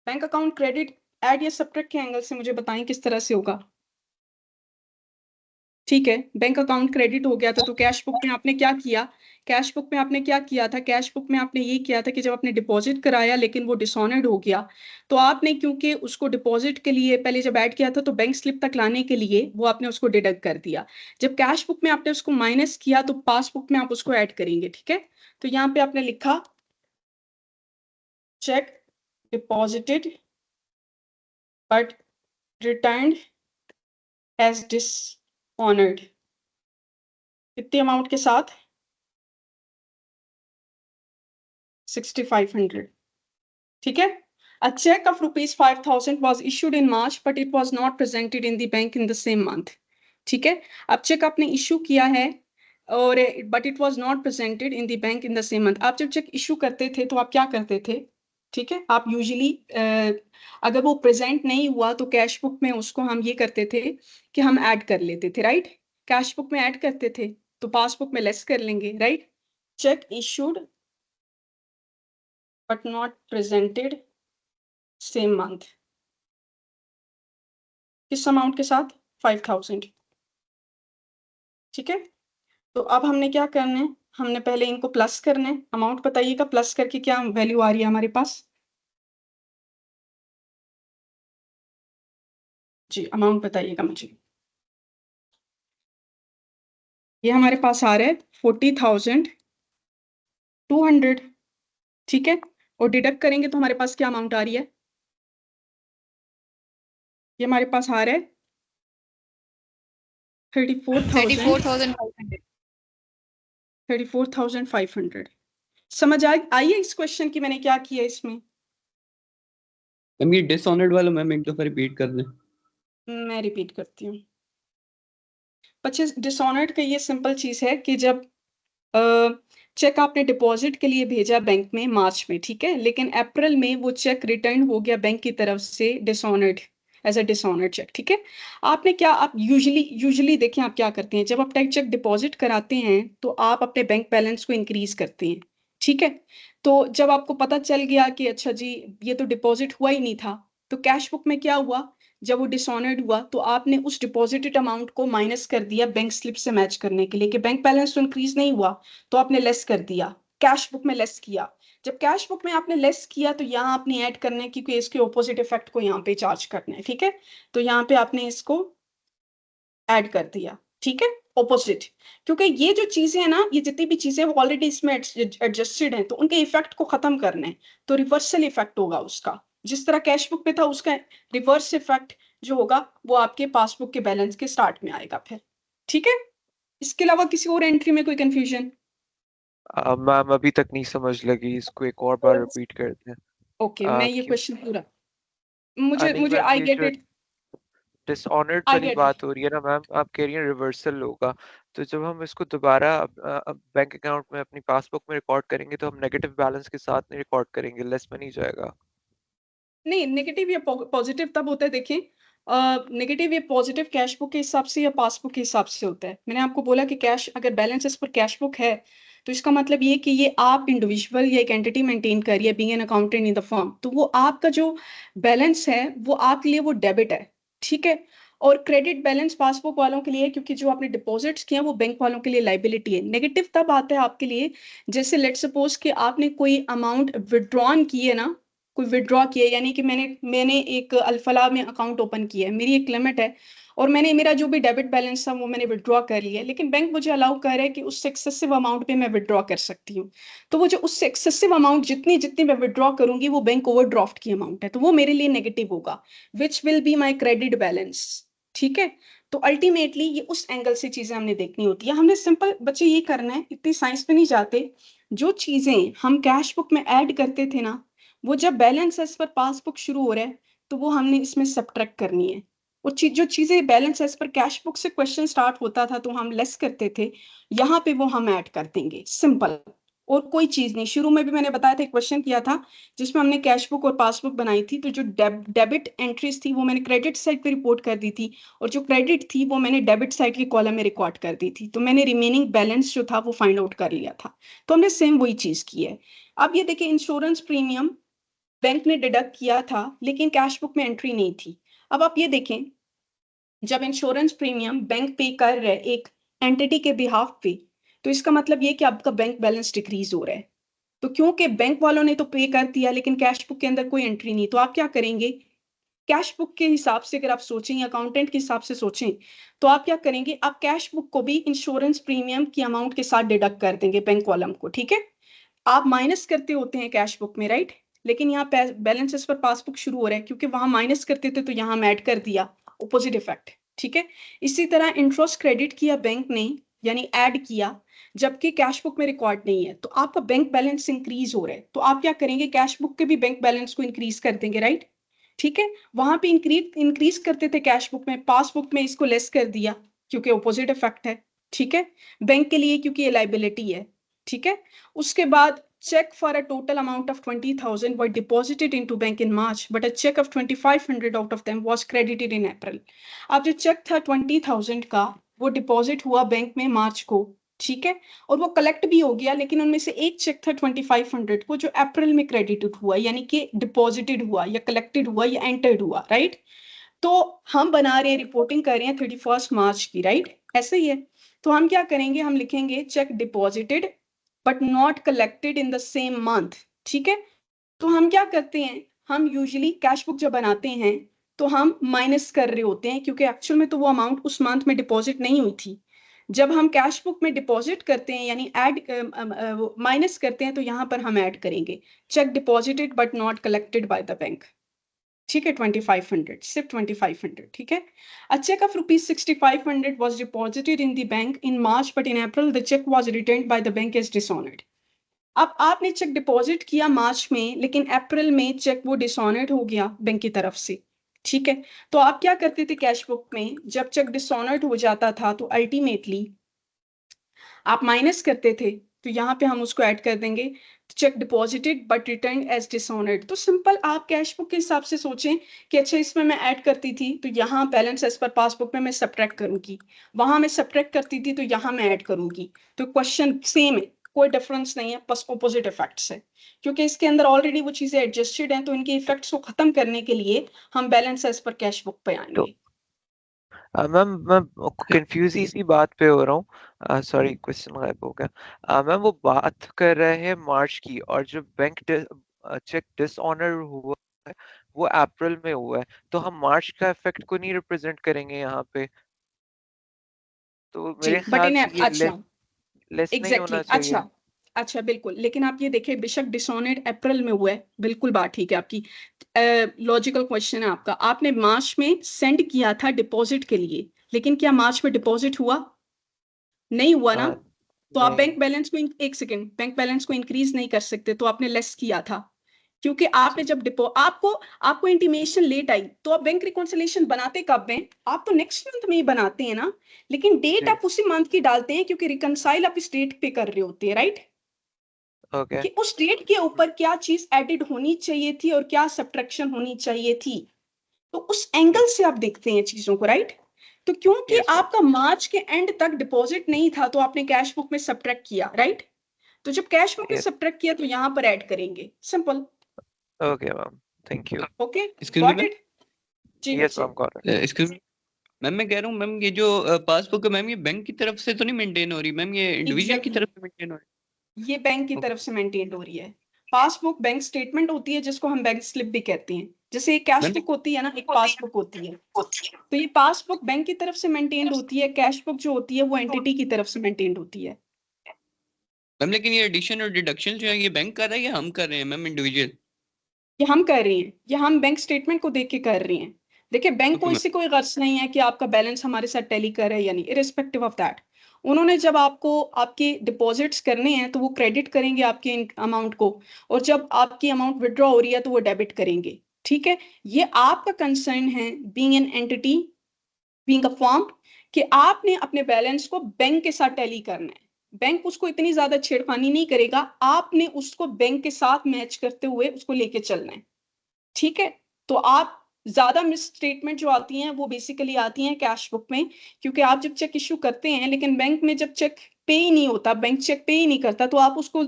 बैंक अकाउंट क्रेडिट ऐड या सब्ट्रैक्ट के एंगल से मुझे बताएं किस तरह से होगा। ठीक है, बैंक अकाउंट क्रेडिट हो गया था तो कैश बुक में आपने क्या किया, कैश बुक में आपने क्या किया था, कैश बुक में आपने ये किया था कि जब आपने डिपॉजिट कराया लेकिन वो डिसऑनर्ड हो गया, तो आपने क्योंकि उसको डिपॉजिट के लिए पहले जब ऐड किया था तो बैंक स्लिप तक लाने के लिए वो आपने उसको डिडक्ट कर दिया। जब कैश बुक में आपने उसको माइनस किया तो पासबुक में आप उसको ऐड करेंगे। ठीक है, तो यहाँ पे आपने लिखा check deposited but returned as dishonored। कितनी अमाउंट के साथ? 6500। ठीक है, a check of rupees 5000 was issued in March but it was not presented in the bank in the same month। ठीक है, अब चेक आपने इशू किया है और but it was not presented in the bank in the same month. आप जब check issue करते थे तो आप क्या करते थे? ठीक है, आप यूजुअली अगर वो प्रेजेंट नहीं हुआ तो कैश बुक में उसको हम ये करते थे कि हम ऐड कर लेते थे, राइट? कैश बुक में ऐड करते थे तो पासबुक में लेस कर लेंगे, right? Check issued but not presented same month, किस अमाउंट के साथ? 5000। ठीक है, तो अब हमने क्या करना है, हमने पहले इनको प्लस करना है। अमाउंट बताइएगा, प्लस करके क्या वैल्यू आ रही है हमारे पास? जी अमाउंट बताइएगा मुझे। ये हमारे पास आ रहा है 40,200। ठीक है, और डिडक्ट करेंगे तो हमारे पास क्या अमाउंट आ रही है? ये हमारे पास आ रहा है 34,500। समझ आइए इस क्वेश्चन की मैंने क्या किया इसमें? मैम ये डिसऑनर्ड वाला मैम एक दफा रिपीट कर दें। मैं रिपीट करती हूँ। बच्चे डिसऑनर्ड का ये सिंपल चीज है कि जब चेक आपने डिपॉजिट के लिए भेजा बैंक में मार्च में, ठीक है, लेकिन अप्रैल में वो चेक रिटर्न हो गया बैंक की तरफ से dishonoured, as a dishonoured cheque. ठीक है, आपने क्या, आप यूजुअली देखें आप क्या करते हैं, जब आप चेक डिपॉजिट कराते हैं तो आप अपने बैंक बैलेंस को इंक्रीज करते हैं। ठीक है, तो जब आपको पता चल गया कि अच्छा जी ये तो डिपॉजिट हुआ ही नहीं था, तो कैश बुक में क्या हुआ, जब वो डिसऑनर्ड हुआ तो आपने उस डिपॉजिटेड अमाउंट को माइनस कर दिया बैंक स्लिप से मैच करने के लिए कि बैंक बैलेंस तो इंक्रीज नहीं हुआ, तो आपने लेस कर दिया, कैश बुक में लेस किया। जब कैश बुक में आपने लेस किया तो यहाँ आपने ऐड करना है क्योंकि इसके ऑपोजिट इफेक्ट को यहाँ पे चार्ज करना है। ठीक है, तो यहाँ पे आपने इसको ऐड कर दिया। ठीक है, ऑपोजिट, क्योंकि ये जो चीजें हैं ना, ये जितनी भी चीजें वो ऑलरेडी इसमें एडजस्टेड हैं, तो उनके इफेक्ट को खत्म करना है, तो रिवर्सल इफेक्ट होगा उसका। जिस तरह कैश बुक पे था, उसका रिवर्स इफेक्ट जो होगा वो आपके पासबुक के बैलेंस के स्टार्ट में आएगा फिर। ठीक है, इसके अलावा किसी और एंट्री में कोई कंफ्यूजन? मैम अभी तक नहीं समझ लगी, इसको एक और बार रिपीट कर दें। ओके, मैं ये क्यों क्वेश्चन पूरा, मुझे नहीं मुझे मैम, आई ये गेट जो इट, डिसऑनर्ड आई वाली गेट इट। बात हो रही है ना मैम, आप कह रही हैं रिवर्सल होगा, तो जब हम इसको दोबारा बैंक अकाउंट में अपनी पासबुक में रिकॉर्ड करेंगे तो हम नेगेटिव बैलेंस के साथ नहीं रिकॉर्ड करेंगे, लेस में नहीं जाएगा। नहीं, नेगेटिव या पॉजिटिव तब होता है, देखिए नेगेटिव या पॉजिटिव कैश बुक के हिसाब से या पासबुक के हिसाब से होता है। मैंने आपको बोला कि कैश अगर बैलेंसेस पर कैश बुक है, तो इसका मतलब ये कि ये आप इंडिविजुअल या एक एंटिटी मेंटेन कर रही है, being an accountant in the firm, तो वो आपका जो बैलेंस है वो आपके लिए वो डेबिट है। ठीक है, और क्रेडिट बैलेंस पासबुक वालों के लिए है, क्योंकि जो आपने डिपॉजिट्स किया वो बैंक वालों के लिए लाइबिलिटी है। नेगेटिव तब आता है आपके लिए, जैसे लेट सपोज कि आपने कोई अमाउंट विड्रॉन की है ना, कोई विड्रॉ किया है, यानी कि मैंने मैंने एक अल्फला में अकाउंट ओपन किया है, मेरी एक लिमिट है, और मैंने मेरा जो भी डेबिट बैलेंस था वो मैंने विड्रॉ कर लिया है, लेकिन बैंक मुझे अलाउ कर रहा है कि उससे एक्सेसिव अमाउंट पे मैं विड्रॉ कर सकती हूँ। तो वो जो उससे एक्सेसिव अमाउंट जितनी जितनी मैं विड्रॉ करूंगी वो बैंक ओवरड्राफ्ट की अमाउंट है, तो वो मेरे लिए नेगेटिव होगा, which will be my credit balance. ठीक है, तो अल्टीमेटली ये उस एंगल से चीजें हमने देखनी होती है। हमने सिंपल बच्चे ये करना है, इतनी साइंस पे नहीं जाते। जो चीजें हम कैश बुक में ऐड करते थे ना, वो जब बैलेंस एज पर पासबुक शुरू हो रहा है, तो वो हमने इसमें सब्ट्रैक्ट करनी है। और जो चीजें balance as per cash book से क्वेश्चन स्टार्ट होता था तो हम लेस करते थे, यहाँ पे वो हम ऐड कर देंगे, सिंपल। और कोई चीज नहीं, शुरू में भी मैंने बताया था, क्वेश्चन किया था जिसमें हमने कैश बुक और पासबुक बनाई थी, तो जो डेबिट एंट्रीज थी वो मैंने क्रेडिट साइड पे रिपोर्ट कर दी थी, और जो क्रेडिट थी वो मैंने डेबिट साइड के कॉलम में रिकॉर्ड कर दी थी, तो मैंने रिमेनिंग बैलेंस जो था वो फाइंड आउट कर लिया था। तो हमने सेम वही चीज की है। अब ये देखिए, इंश्योरेंस प्रीमियम बैंक ने डिडक्ट किया था, लेकिन कैश बुक में एंट्री नहीं थी। अब आप ये देखें, जब इंश्योरेंस प्रीमियम बैंक पे कर रहे एक एंटिटी के बिहाफ पे, तो इसका मतलब ये कि आपका बैंक बैलेंस डिक्रीज हो रहा है। तो क्योंकि बैंक वालों ने तो पे कर दिया, लेकिन कैश बुक के अंदर कोई एंट्री नहीं, तो आप क्या करेंगे? कैश बुक के हिसाब से अगर आप सोचें या अकाउंटेंट के हिसाब से सोचें, तो आप क्या करेंगे? आप कैश बुक को भी इंश्योरेंस प्रीमियम की अमाउंट के साथ डिडक्ट कर देंगे बैंक कॉलम को। ठीक है, आप माइनस करते होते हैं कैश बुक में, राइट? लेकिन यहाँ बैलेंसेस पर पासबुक शुरू हो रहा है, क्योंकि वहां माइनस करते थे तो यहाँ हम ऐड कर दिया, ऑपोजिट इफेक्ट। ठीक है, इसी तरह इंटरेस्ट क्रेडिट किया बैंक ने, यानी ऐड किया, जबकि कैश बुक में रिकॉर्ड नहीं है, तो आपका बैंक बैलेंस इंक्रीज हो रहा है, तो आप क्या करेंगे? कैश बुक के भी बैंक बैलेंस को इंक्रीज कर देंगे, राइट? ठीक है, वहां पे इंक्रीज करते थे कैश बुक में, पासबुक में इसको लेस कर दिया, क्योंकि ऑपोजिट इफेक्ट है। ठीक है, बैंक के लिए, क्योंकि ये लाइबिलिटी है। ठीक है, उसके बाद check for a total amount of 20,000 were deposited into bank in March, but a check of 2,500 out of them was credited in April. अब जो चेक था 20,000 का, वो डिपॉजिट हुआ बैंक में मार्च को। ठीक है, और वो कलेक्ट भी हो गया, लेकिन उनमें से एक चेक था 2,500 को, जो अप्रैल में क्रेडिटेड हुआ, यानी कि डिपॉजिटेड हुआ या कलेक्टेड हुआ या एंटर्ड हुआ, राइट? तो हम बना रहे हैं, रिपोर्टिंग कर रहे हैं 31 मार्च की, राइट? ऐसे ही है। तो हम क्या करेंगे? हम लिखेंगे check deposited but not collected in the same month. ठीक है, तो हम क्या करते हैं? हम यूजुअली कैश बुक जब बनाते हैं तो हम माइनस कर रहे होते हैं, क्योंकि एक्चुअल में तो वो अमाउंट उस मंथ में डिपॉजिट नहीं हुई थी। जब हम कैश बुक में डिपॉजिट करते हैं, यानी ऐड माइनस करते हैं, तो यहाँ पर हम ऐड करेंगे check deposited but not collected by the bank. ठीक है, 2,500, सिर्फ 2,500। ठीक है, a check of rupees 6,500 was deposited in the bank in March, but in April the check was returned by the bank as dishonored. अब आपने check deposit किया मार्च में, लेकिन अप्रैल में चेक वो डिसऑनर्ड हो गया बैंक की तरफ से। ठीक है, तो आप क्या करते थे? कैश बुक में जब चेक डिसऑनर्ड हो जाता था, तो अल्टीमेटली आप माइनस करते थे, तो यहाँ पे हम उसको ऐड कर देंगे cheque deposited but return as dishonoured. तो सिंपल आप कैश बुक के हिसाब से सोचें कि अच्छा, इसमें मैं ऐड करती थी तो यहाँ बैलेंस एज पर पासबुक में मैं सब्ट्रैक्ट करूंगी, वहां मैं सब्ट्रैक्ट करती थी तो यहाँ मैं ऐड करूंगी। तो क्वेश्चन सेम है, कोई डिफरेंस नहीं है, बस ऑपोजिट इफेक्ट्स है, क्योंकि इसके अंदर ऑलरेडी वो चीजें एडजस्टेड हैं, तो इनके इफेक्ट्स को खत्म करने के लिए हम balance as per cash book पे तो आएंगे। मैम मैं कंफ्यूज इसी बात पे हो रहा हूँ, सॉरी क्वेश्चन गायब हो गया। मैम वो बात कर रहे हैं मार्च की, और जो बैंक चेक डिसऑनर हुआ है वो अप्रैल में हुआ है, तो हम मार्च का इफेक्ट को नहीं रिप्रेजेंट करेंगे यहाँ पे। तो जी, मेरे बट ख्याल इन से ये अच्छा लेस नहीं होना एग्जैक्टली चाहिए। अच्छा अच्छा बिल्कुल, लेकिन आप ये देखिए बेशक डिसऑनर्ड अप्रैल में हुआ है, बिल्कुल बात ठीक है आपकी। लॉजिकल क्वेश्चन है आपका, आपने मार्च में सेंड किया था डिपॉजिट के लिए, लेकिन क्या मार्च में डिपॉजिट हुआ? नहीं हुआ ना। तो आप नहीं। बैंक बैलेंस को एक सेकेंड, बैंक बैलेंस को इंक्रीज नहीं कर सकते, तो आपने लेस किया था, क्योंकि आपने जब डिपो आपको आपको इंटीमेशन लेट आई, तो आप बैंक रिकॉन्सिलेशन बनाते कब हैं? आप तो नेक्स्ट मंथ में ही बनाते हैं ना, लेकिन डेट जी। आप उसी मंथ की डालते हैं, क्योंकि रिकनसाइल आप इस डेट पे कर रहे होते हैं, राइट? ओके। कि उस डेट के ऊपर क्या चीज एडिड होनी चाहिए थी और क्या सब्ट्रैक्शन होनी चाहिए थी, तो उस एंगल से आप देखते हैं चीजों को, राइट? तो क्योंकि यस मैम। आपका मार्च के एंड तक डिपॉजिट नहीं था, तो आपने कैश बुक में सब्ट्रैक्ट किया, राइट? तो जब कैश बुक में यस। सब्ट्रैक्ट किया तो यहां पर ऐड करेंगे, simple. Okay ma'am, thank you. Okay, excuse me got ma'am, it? जी यस बच्चे। Ma'am, got it. Excuse ma'am, मैं कह रहा हूँ मैम, ये जो पासबुक है मैम, ये बैंक की तरफ से तो नहीं मेंटेन हो रही मैम, ये इंडिविजुअल की एग्जैक्टली, तरफ से मेंटेन हो ये बैंक की रही? तरफ से मेंटेन हो रही है। पासबुक बैंक स्टेटमेंट होती है, जिसको हम बैंक स्लिप भी कहते हैं, जैसे एक कैश मैम बुक होती है ना, एक पासबुक होती है। तो ये पासबुक बैंक की तरफ से मेंटेन होती है, कैश बुक जो होती है वो एंटिटी की तरफ से मेंटेन होती है। मैम, लेकिन ये एडिशन और डिडक्शन जो है ये बैंक कर रहा है या हम कर रहे हैं मैम, इंडिविजुअल? ये हम कर रहे हैं, ये हम बैंक स्टेटमेंट को देख के कर रहे हैं। देखिए बैंक को ओके मैम। इससे कोई गर्ज नहीं है कि आपका बैलेंस हमारे साथ टैली कर है या नहीं, इरिस्पेक्टिव ऑफ दैट। उन्होंने जब आपको आपके डिपॉजिट्स करने हैं तो वो क्रेडिट करेंगे आपके अमाउंट को, और जब आपकी अमाउंट विड्रॉ हो रही है तो वो डेबिट करेंगे, ठीक है? ये आपका कंसर्न है, being an entity, being a firm, कि आपने अपने बैलेंस को बैंक के साथ टैली करना है। बैंक उसको इतनी ज्यादा छेड़खानी नहीं करेगा, आपने उसको बैंक के साथ मैच करते हुए उसको लेके चलना है, ठीक है? तो आप ज्यादा मिस स्टेटमेंट जो आती हैं वो बेसिकली आती हैं कैश बुक में, क्योंकि आप जब चेक इश्यू करते हैं, लेकिन बैंक में जब चेक पे ही नहीं होता, बैंक चेक पे ही नहीं करता, तो आप उसको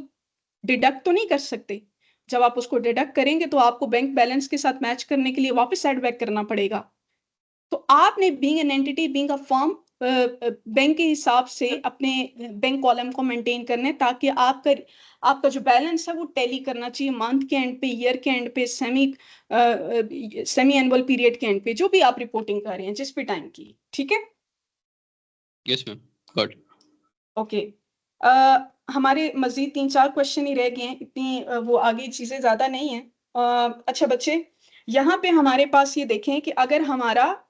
डिडक्ट तो नहीं कर सकते। जब आप उसको डिडक्ट करेंगे तो आपको बैंक बैलेंस के साथ मैच करने के लिए वापस एड बैक करना पड़ेगा। तो आपने being an entity, being a firm, bank के हिसाब से अपने बैंक कॉलम को मेंटेन करने, ताकि आपका आपका जो बैलेंस है वो टैली करना चाहिए मंथ के एंड पे, ईयर के एंड पे, सेमी एनुअल पीरियड के एंड पे, जो भी आप रिपोर्टिंग कर रहे हैं जिस भी टाइम की, ठीक है? Yes ma'am, got. ओके, हमारे मजीद 3-4 क्वेश्चन ही रह गए हैं, इतनी वो आगे चीजें ज्यादा नहीं है। अच्छा बच्चे, यहाँ पे हमारे पास ये देखें कि अगर हमारा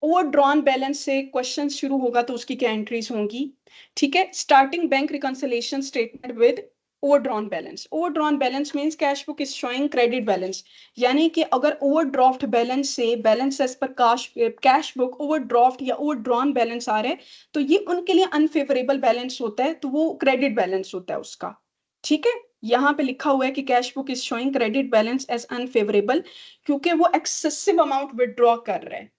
ओवरड्रॉन बैलेंस से क्वेश्चन शुरू होगा तो उसकी क्या एंट्रीज होंगी, ठीक है? Starting bank reconciliation statement with overdrawn balance. Overdrawn balance means cash book is showing credit balance, यानी कि अगर ओवरड्राफ्ट बैलेंस से balance as per cash book overdraft या ओवरड्रॉन बैलेंस आ रहा है, तो ये उनके लिए अनफेवरेबल बैलेंस होता है, तो वो क्रेडिट बैलेंस होता है उसका, ठीक है? यहाँ पे लिखा हुआ है कि cash book is showing credit balance as unfavourable, क्योंकि वो एक्सेसिव अमाउंट विदड्रॉ कर रहा है।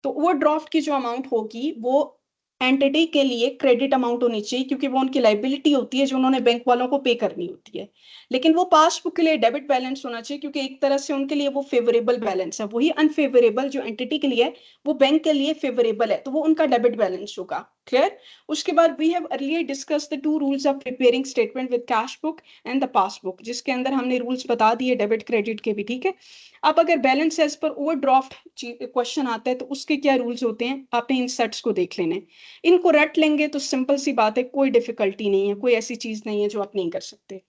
तो ओवरड्राफ्ट की जो अमाउंट होगी वो एंटिटी के लिए क्रेडिट अमाउंट होनी चाहिए, क्योंकि वो उनकी लाइबिलिटी होती है जो उन्होंने बैंक वालों को पे करनी होती है। लेकिन वो पासबुक के लिए डेबिट बैलेंस होना चाहिए, क्योंकि एक तरह से उनके लिए वो फेवरेबल बैलेंस है। वही अनफेवरेबल जो एंटिटी के लिए है वो बैंक के लिए फेवरेबल है, तो वो उनका डेबिट बैलेंस होगा। क्लियर? उसके बाद we have earlier discuss the 2 rules of preparing statement with cash book and the passbook, जिसके अंदर हमने रूल्स बता दिए डेबिट क्रेडिट के भी, ठीक है? अब अगर balance as per overdraft question आता है तो उसके क्या रूल्स होते हैं, आपने इन सेट्स को देख लेने। इनको रट लेंगे तो सिंपल सी बात है, कोई डिफिकल्टी नहीं है, कोई ऐसी चीज नहीं है जो आप नहीं कर सकते।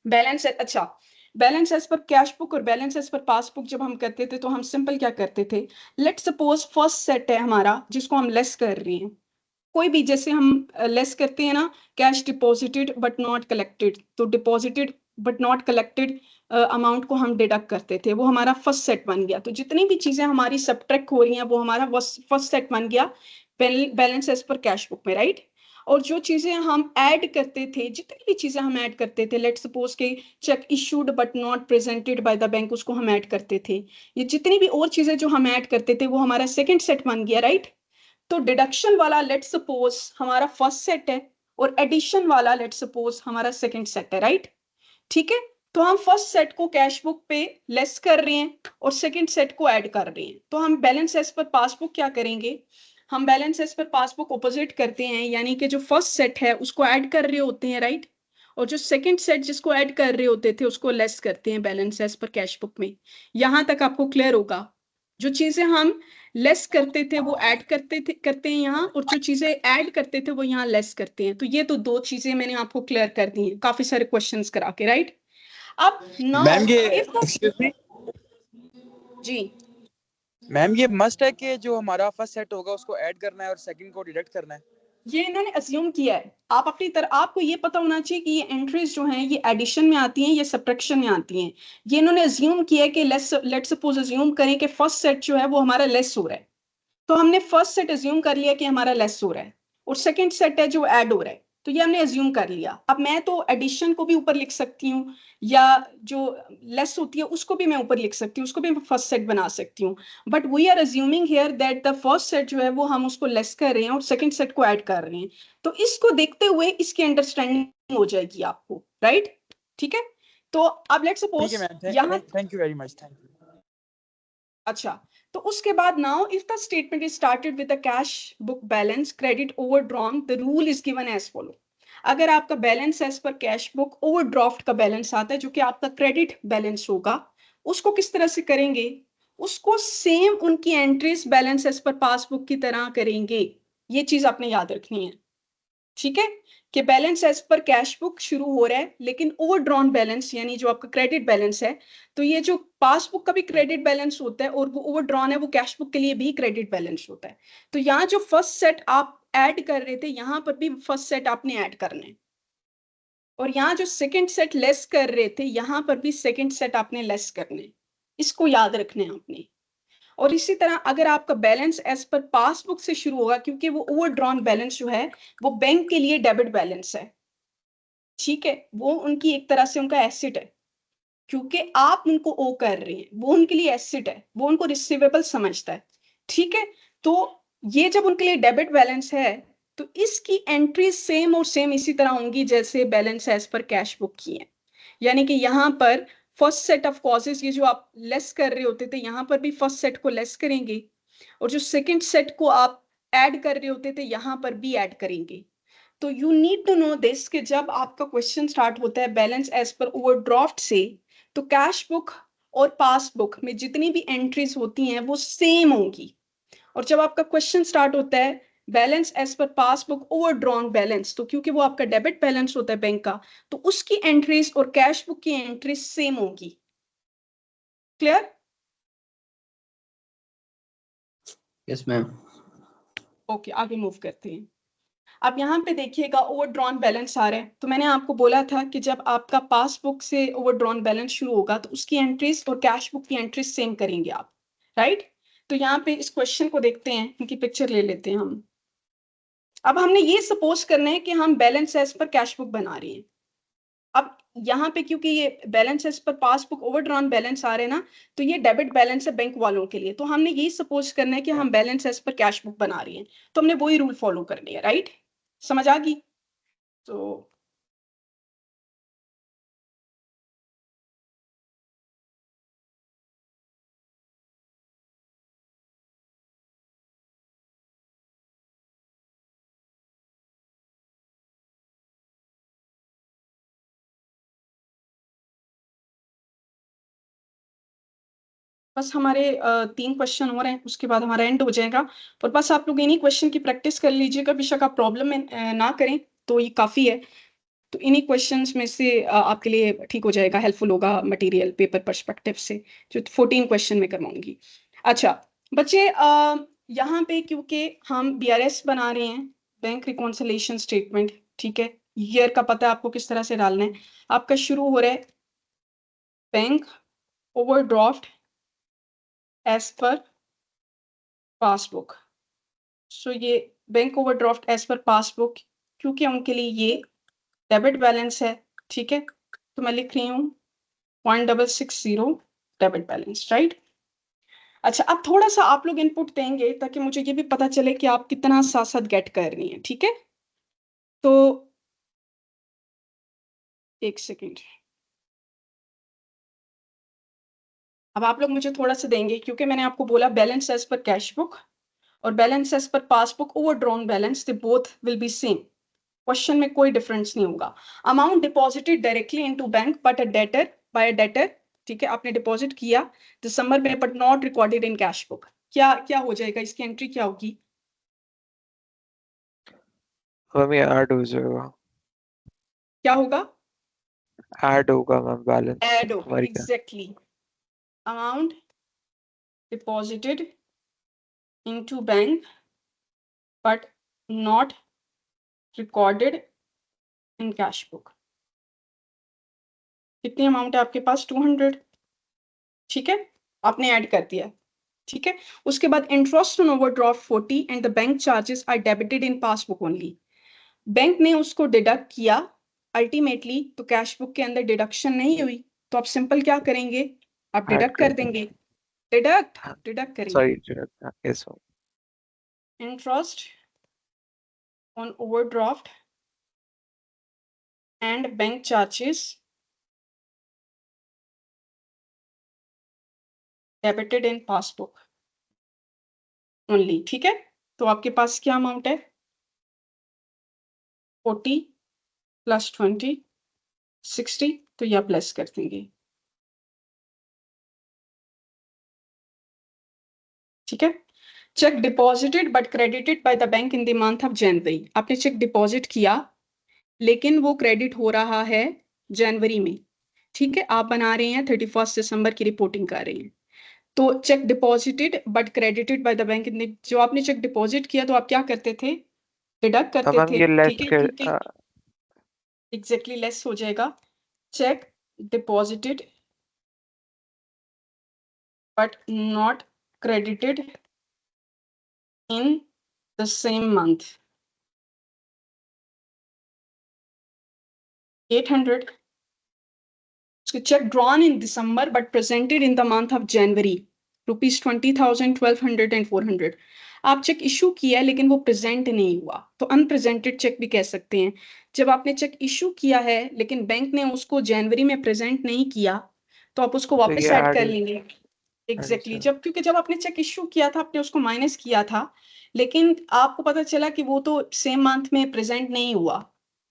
बैलेंस अच्छा, balance as per cash book और बैलेंस एज पर पासबुक जब हम करते थे तो हम सिंपल क्या करते थे, लेट सपोज फर्स्ट सेट है हमारा जिसको हम लेस कर रहे हैं, कोई भी, जैसे हम लेस करते हैं ना, cash deposited but not collected, तो deposited but not collected amount को हम डिडक्ट करते थे, वो हमारा फर्स्ट सेट बन गया। तो जितनी भी चीजें हमारी सब्ट्रैक्ट हो रही हैं वो हमारा फर्स्ट सेट बन गया balance as per cash book में, राइट? और जो चीजें हम ऐड करते थे, जितनी भी चीजें हम ऐड करते थे, लेट सपोज के check issued but not presented by the bank, उसको हम ऐड करते थे। ये जितनी भी और चीजें जो हम ऐड करते थे वो हमारा सेकंड सेट बन गया, राइट? तो डिडक्शन वाला लेट सपोज हमारा फर्स्ट सेट है, और एडिशन वाला लेट सपोज हमारा सेकंड सेट है, राइट? ठीक है? तो हम फर्स्ट सेट को कैश बुक पे लेस कर रहे हैं और सेकंड सेट को ऐड कर रहे हैं, तो हम बैलेंस एज पर पासबुक क्या करेंगे, हम balance as per passbook opposite करते हैं, यानी कि जो फर्स्ट सेट है उसको ऐड कर रहे होते हैं, राइट? और जो सेकंड सेट जिसको ऐड कर रहे होते थे उसको लेस करते हैं balance as per cash book में। यहां तक आपको क्लियर होगा? जो चीजें हम लेस करते थे वो ऐड करते हैं यहाँ, और जो चीजें ऐड करते थे वो यहाँ लेस करते हैं। तो ये तो दो चीजें मैंने आपको क्लियर कर दी हैं काफी सारे क्वेश्चंस करा के, राइट। अब मैम ये एक्सक्यूज मी जी, मैम ये मस्ट है कि जो हमारा फर्स्ट सेट होगा उसको ऐड करना है और सेकंड को डिडक्ट करना है। ये इन्होंने अज्यूम किया है। आप अपनी तरह, आपको ये पता होना चाहिए कि ये एंट्रीज जो हैं ये एडिशन में आती हैं, ये सब्ट्रैक्शन में आती हैं। ये इन्होंने अज्यूम किया है कि लेट्स सपोज अज्यूम करें कि फर्स्ट सेट जो है वो हमारा लेस हो रहा है, तो हमने फर्स्ट सेट अज्यूम कर लिया कि हमारा लेस हो रहा है, और सेकंड सेट है जो ऐड हो रहा है, तो ये हमने अज्यूम कर लिया। अब मैं तो एडिशन को भी ऊपर लिख सकती हूँ, या जो लेस होती है उसको भी मैं ऊपर लिख सकती हूँ, उसको भी मैं फर्स्ट सेट बना सकती हूँ। But we are assuming here that the first set जो है वो हम उसको लेस कर रहे हैं और सेकंड सेट को ऐड कर रहे हैं। तो इसको देखते हुए इसकी अंडरस्टैंडिंग हो जाएगी आपको, राइट। ठीक है, तो अब लेट्स ठीक सपोज है मैम, यहाँ, thank you very much, thank you. अच्छा, तो उसके बाद now if the statement is started with the cash book balance credit overdrawn, the rule is given as follow. अगर आपका balance as per cash book overdraft का balance आता है जो कि आपका क्रेडिट बैलेंस होगा, उसको किस तरह से करेंगे? उसको सेम उनकी entries balance as per passbook की तरह करेंगे। ये चीज आपने याद रखनी है, ठीक है, कि balance as per cash book शुरू हो रहा है, लेकिन ओवरड्रॉन बैलेंस यानी जो आपका क्रेडिट बैलेंस है, तो ये जो पासबुक का भी क्रेडिट बैलेंस होता है और वो ओवरड्रॉन है, वो कैश बुक के लिए भी क्रेडिट बैलेंस होता है। तो यहाँ जो फर्स्ट सेट आप ऐड कर रहे थे, यहाँ पर भी फर्स्ट सेट आपने ऐड करना है, और यहाँ जो सेकंड सेट लेस कर रहे थे, यहाँ पर भी सेकंड सेट आपने लेस करना है। इसको याद रखना है आपने। और इसी तरह अगर आपका बैलेंस एज पर पासबुक से शुरू होगा, क्योंकि वो ओवरड्रॉन बैलेंस जो है वो बैंक के लिए डेबिट बैलेंस है, ठीक है, वो उनकी एक तरह से उनका एसेट है, क्योंकि आप उनको ओ कर रहे हैं, वो उनके लिए एसेट है, वो उनको रिसीवेबल समझता है, ठीक है। तो ये जब उनके लिए डेबिट बैलेंस है, तो इसकी एंट्री सेम और सेम इसी तरह होंगी जैसे balance as per cash book की है। यानी कि यहाँ पर फर्स्ट सेट ऑफ कॉजेस, ये जो आप लेस कर रहे होते थे, यहाँ पर भी फर्स्ट सेट को लेस करेंगे, और जो सेकंड सेट को आप ऐड कर रहे होते थे, यहाँ पर भी ऐड करेंगे। तो you need to know this कि जब आपका क्वेश्चन स्टार्ट होता है बैलेंस एज पर ओवरड्राफ्ट से, तो कैश बुक और पासबुक में जितनी भी एंट्रीज होती हैं वो सेम होंगी। और जब आपका क्वेश्चन स्टार्ट होता है balance as per passbook overdrawn balance, तो क्योंकि वो आपका डेबिट बैलेंस होता है बैंक का, तो उसकी एंट्रीज और कैश बुक की एंट्रीज सेम होगी। क्लियर? Yes ma'am. ओके, आगे मूव करते हैं। अब यहाँ पे देखिएगा ओवरड्रॉन बैलेंस आ रहा है, तो मैंने आपको बोला था कि जब आपका पासबुक से ओवरड्रॉन बैलेंस शुरू होगा तो उसकी एंट्रीज और कैश बुक की एंट्रीज सेम करेंगे आप, राइट। तो यहाँ पे इस क्वेश्चन को देखते हैं, इनकी पिक्चर ले लेते हैं हम। अब हमने ये सपोज करना है कि हम balance as per cash book बना रहे हैं। अब यहाँ पे क्योंकि ये balance as per passbook overdrawn balance आ रहे हैं ना, तो ये डेबिट बैलेंस है बैंक वालों के लिए, तो हमने ये सपोज करना है कि हम balance as per cash book बना रहे हैं, तो हमने वही रूल फॉलो करनी है, राइट। समझ आ गई? तो बस हमारे 3 क्वेश्चन हो रहे हैं, उसके बाद हमारा एंड हो जाएगा। और बस आप लोग इन्हीं क्वेश्चन की प्रैक्टिस कर लीजिएगा, बेशक आप प्रॉब्लम में ना करें तो ये काफ़ी है। तो इन्हीं क्वेश्चंस में से आपके लिए ठीक हो जाएगा, हेल्पफुल होगा मटेरियल पेपर पर्सपेक्टिव से, जो 14 क्वेश्चन में करवाऊंगी। अच्छा बच्चे, यहाँ पे क्योंकि हम BRS बना रहे हैं, बैंक रिकॉन्सिलेशन स्टेटमेंट, ठीक है, ईयर का पता है आपको किस तरह से डालना है। आपका शुरू हो रहा है bank overdraft as per passbook. So ये bank overdraft as per passbook, क्योंकि उनके लिए ये डेबिट बैलेंस है, ठीक है, तो मैं लिख रही हूँ 1660 डेबिट बैलेंस, राइट। अच्छा, अब थोड़ा सा आप लोग इनपुट देंगे ताकि मुझे ये भी पता चले कि आप कितना साथ साथ गेट कर रही हैं, ठीक है। तो एक सेकेंड, अब आप लोग मुझे थोड़ा सा देंगे, क्योंकि मैंने आपको बोला balance as per cash book और balance as per passbook overdrawn balance, they both will be same. Question में कोई डिफरेंस नहीं होगा। Amount deposited directly into bank but a debtor by a debtor, ठीक है, आपने डिपॉजिट किया दिसंबर में but not recorded in cash book. क्या क्या हो जाएगा, इसकी एंट्री क्या होगी? मैम ये ऐड हो जाएगा, क्या होगा? ऐड होगा मैम बैलेंस ऐड होगा, हमारी क्या। Exactly. Amount deposited into bank but not recorded in cash book. कितनी अमाउंट है आपके पास? 200, ठीक है, आपने ऐड कर दिया, ठीक है। उसके बाद interest on overdraft 40 and the bank charges are debited in passbook only. Bank ने उसको डिडक्ट किया अल्टीमेटली, तो कैश बुक के अंदर डिडक्शन नहीं हुई, तो आप सिंपल क्या करेंगे, आप ऐड डिडक्ट कर कर देंगे, डिडक्ट करेंगे। Sorry yes ma'am. Interest on overdraft and bank charges debited in passbook only, ठीक है। तो आपके पास क्या अमाउंट है? 40 प्लस 20 60, तो यह प्लस कर देंगे, ठीक है। Check deposited but credited by the bank in the month of January. आपने चेक डिपॉजिट किया लेकिन वो क्रेडिट हो रहा है जनवरी में, ठीक है। आप बना रहे हैं 31 दिसंबर की रिपोर्टिंग कर रहे हैं, तो check deposited but credited by the bank in the, जो आपने चेक डिपॉजिट किया तो आप क्या करते थे, डिडक्ट करते मैम थे, ये लेस ठीक है, कर ठीक है, एग्जैक्टली लेस हो जाएगा। Check deposited but not credited in the same month, 800. Check drawn in December but presented in the month of January, rupees 20,000, 1200 and 400. आप चेक इशू किया लेकिन वो प्रेजेंट नहीं हुआ, तो अनप्रेजेंटेड चेक भी कह सकते हैं। जब आपने चेक इशू किया है लेकिन बैंक ने उसको जनवरी में प्रेजेंट नहीं किया, तो आप उसको तो वापस ये ऐड कर ऐड लेंगे, एग्जैक्टली। सर। जब क्योंकि जब आपने चेक इशू किया था आपने उसको माइनस किया था, लेकिन आपको पता चला कि वो तो सेम मंथ में प्रेजेंट नहीं हुआ,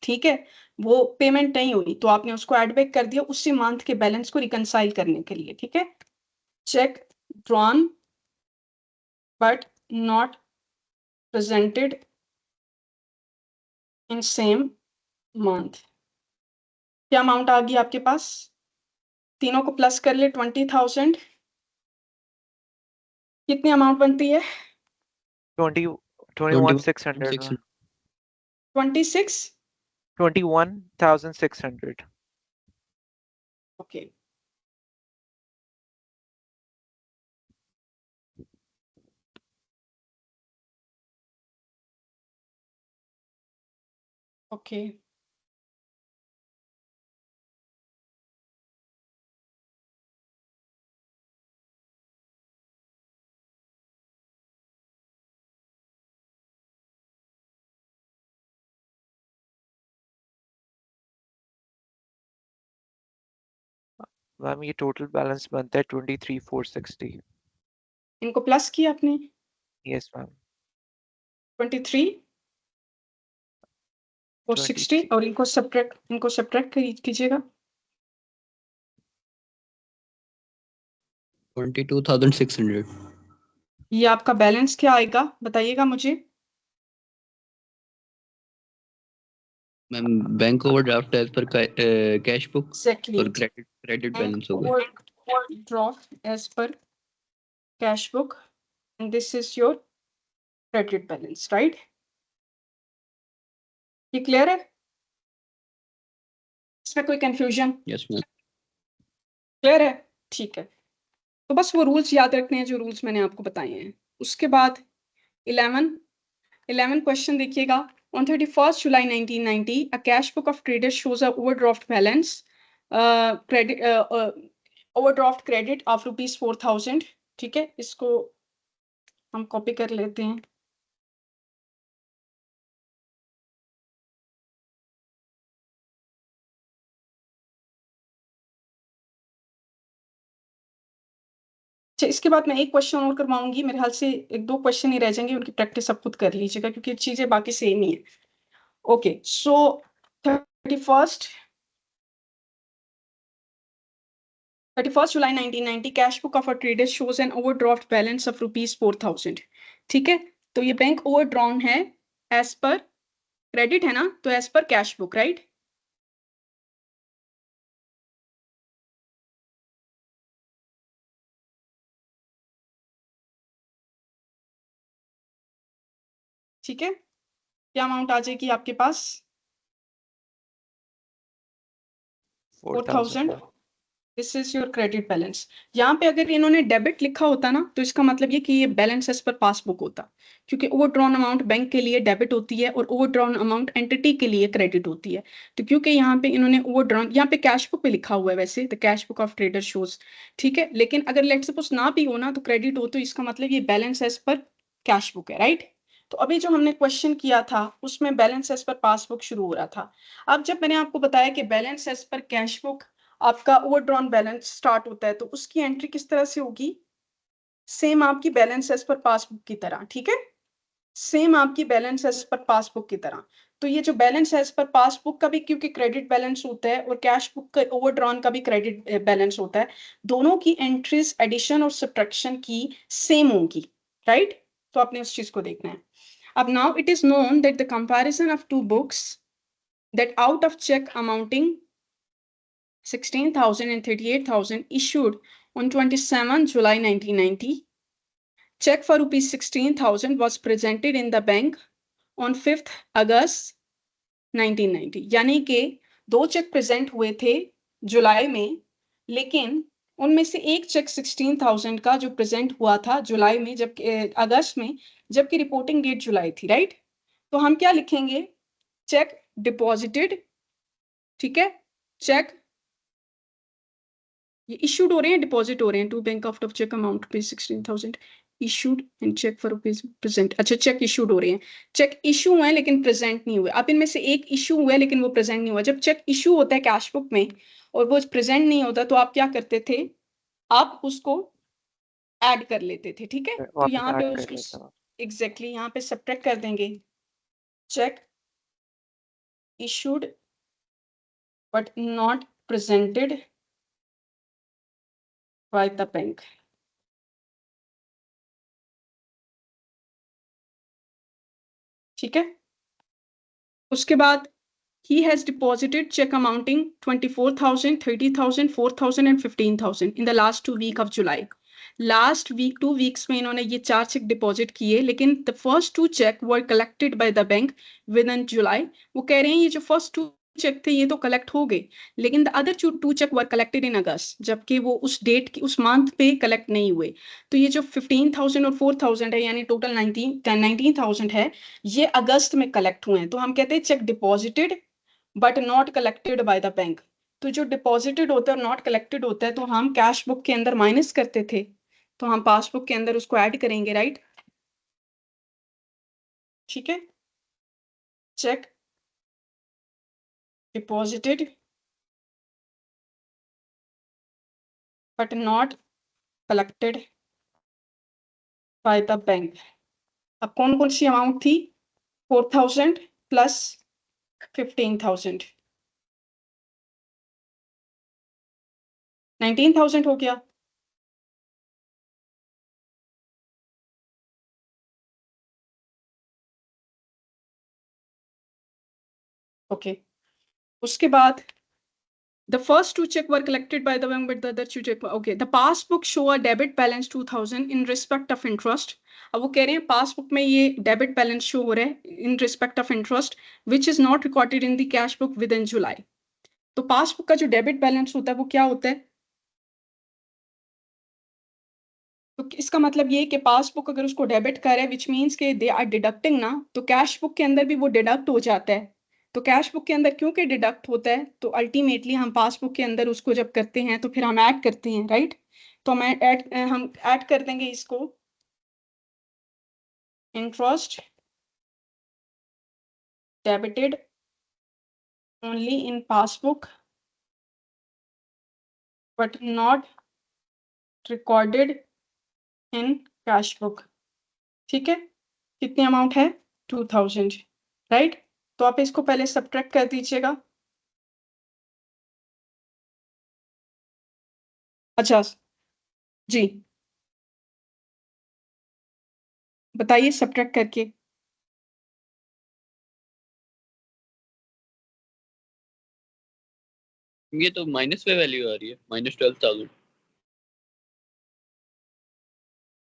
ठीक है, वो पेमेंट नहीं हुई, तो आपने उसको ऐड बैक कर दिया उसी मंथ के बैलेंस को रिकंसाइल करने के लिए, ठीक है। Check drawn but not presented in same month. क्या अमाउंट आ गई आपके पास? तीनों को प्लस कर ले, 20,000। कितनी अमाउंट बनती है? 21,600 मैम। 26, 21,600। ओके। ओके, मैम ये टोटल बैलेंस बनता है 23,460। इनको प्लस किया आपने? Yes ma'am. 23 और 60, 23 और इनको सब्ट्रैक्ट कीजिएगा। 22,600। ये आपका बैलेंस क्या आएगा बताइएगा मुझे। Ma'am bank overdraft as per cash book exactly, और क्रेडिट बैलेंस होगा। Overdraft as per cash book and this is your credit balance, right? ये क्लियर है? इसमें कोई कंफ्यूजन? Yes ma'am. क्लियर है, ठीक है। तो बस वो रूल्स याद रखने हैं जो रूल्स मैंने आपको बताए हैं। उसके बाद 11 क्वेश्चन देखिएगा। On 31st July 1990, a cash book of traders shows a overdraft balance, overdraft credit of rupees 4,000, ठीक है। इसको हम कॉपी कर लेते हैं। अच्छा, इसके बाद मैं एक क्वेश्चन और करवाऊंगी, मेरे ख्याल से एक दो क्वेश्चन ही रह जाएंगे, उनकी प्रैक्टिस सब खुद कर लीजिएगा क्योंकि चीजें बाकी सेम ही है। Okay, so 31st 31st July 1990 cash book of a trader shows an overdraft balance of ₹4,000। ठीक है, तो ये बैंक ओवरड्रॉन है एज पर क्रेडिट है ना, तो as per cash book, right. ठीक है, क्या अमाउंट आ जाएगी आपके पास? 4,000। This is your credit balance. यहाँ पे अगर इन्होंने डेबिट लिखा होता ना, तो इसका मतलब ये कि ये बैलेंस एज पर पासबुक होता, क्योंकि ओवरड्रॉन अमाउंट बैंक के लिए डेबिट होती है और ओवरड्रॉन अमाउंट एंटिटी के लिए क्रेडिट होती है। तो क्योंकि यहाँ पे इन्होंने ओवरड्रॉन, यहाँ पे कैश बुक पे लिखा हुआ है वैसे, the cash book of trader shows, ठीक है, लेकिन अगर लेट सपोज ना भी हो ना, तो क्रेडिट हो, तो इसका मतलब ये balance as per cash book है, राइट। तो अभी जो हमने क्वेश्चन किया था उसमें बैलेंस एज पर पासबुक शुरू हो रहा था। अब जब मैंने आपको बताया कि balance as per cash book आपका ओवरड्रॉन बैलेंस स्टार्ट होता है, तो उसकी एंट्री किस तरह से होगी? सेम आपकी बैलेंस एज पर पासबुक की तरह, ठीक है, सेम आपकी बैलेंस एज पर पासबुक की तरह। तो ये जो बैलेंस एज पर पासबुक का भी क्योंकि क्रेडिट बैलेंस होता है और कैश बुक का ओवरड्रॉन का भी क्रेडिट बैलेंस होता है, दोनों की एंट्रीज एडिशन और सब्ट्रैक्शन की सेम होंगी, राइट। तो आपने उस चीज को देखना है। अब now it is known that the comparison of two books that out of check amounting 16,000 and 38,000 issued on 27 July 1990. Check for rupees 16,000 was presented in the bank on 5th August 1990. यानी कि दो चेक प्रेजेंट हुए थे जुलाई में, लेकिन उनमें से एक चेक 16,000 का जो प्रेजेंट हुआ था जुलाई में, जबकि अगस्त में, जबकि रिपोर्टिंग डेट जुलाई थी, राइट। तो हम क्या लिखेंगे? चेक डिपॉजिटेड, ठीक है, चेक ये इशूड हो रहे हैं, डिपॉजिट हो रहे हैं, to bank of cheque amount पे 16,000 issued and cheque for rupees present. अच्छा, चेक इशूड हो रहे हैं, चेक इशू हुए लेकिन प्रेजेंट नहीं हुए। अब इनमें से एक इशू हुआ लेकिन वो प्रेजेंट नहीं हुआ। जब चेक इशू होता है कैश बुक में और वो प्रेजेंट नहीं होता, तो आप क्या करते थे? आप उसको ऐड कर लेते थे, ठीक है। तो वापस यहाँ ऐड पे कर उसको लेता हूँ। एग्जैक्टली यहाँ पे सब्ट्रैक्ट कर देंगे, check issued but not presented by the bank. ठीक है, उसके बाद he has deposited check amounting 24,000, 30,000, 4,000 and 15,000 in the last 2 week of July. Last week 2 weeks में इन्होंने ये 4 चेक डिपॉजिट किए, लेकिन the first 2 check were collected by the bank within July. वो कह रहे हैं ये जो first 2 चेक थे ये तो कलेक्ट हो गए, लेकिन the other 2 cheques were collected in August, जबकि वो उस डेट की उस मंथ पे कलेक्ट नहीं हुए। तो ये जो 15,000 और 4,000 है, यानी टोटल 19,000 है, ये अगस्त में कलेक्ट हुए हैं। तो हम कहते हैं check deposited but not collected by the bank. तो जो डिपॉजिटेड होता है और नॉट कलेक्टेड होता है, तो हम कैश बुक के अंदर माइनस करते थे, तो हम पासबुक के अंदर उसको ऐड करेंगे, राइट। ठीक है, check deposited but not collected by the bank. अब कौन कौन सी अमाउंट थी? 4,000 प्लस 15,000, 19,000 हो गया। ओके, उसके बाद the first 2 check were collected by the bank, but the other 2 check, okay, the passbook show a debit balance 2,000 in respect of interest. अब वो कह रहे हैं पासबुक में ये डेबिट बैलेंस शो हो रहा है in respect of interest which is not recorded in the cash book with in July. तो पासबुक का जो डेबिट बैलेंस होता है वो क्या होता है? तो इसका मतलब ये कि पासबुक अगर उसको डेबिट करे विच मीन्स के दे आर डिडक्टिंग ना, तो कैश बुक के अंदर भी वो डिडक्ट हो जाता है। तो कैश बुक के अंदर क्योंकि डिडक्ट होता है, तो अल्टीमेटली हम पासबुक के अंदर उसको जब करते हैं तो फिर हम ऐड करते हैं, राइट। तो हम ऐड कर देंगे इसको, interest debited only in passbook but not recorded in cash book. ठीक है, कितनी अमाउंट है? 2,000, राइट। तो आप इसको पहले सब्ट्रैक्ट कर दीजिएगा, अच्छा जी, बताइए सब्ट्रैक्ट करके। ये तो माइनस पे वैल्यू आ रही है, -12,000।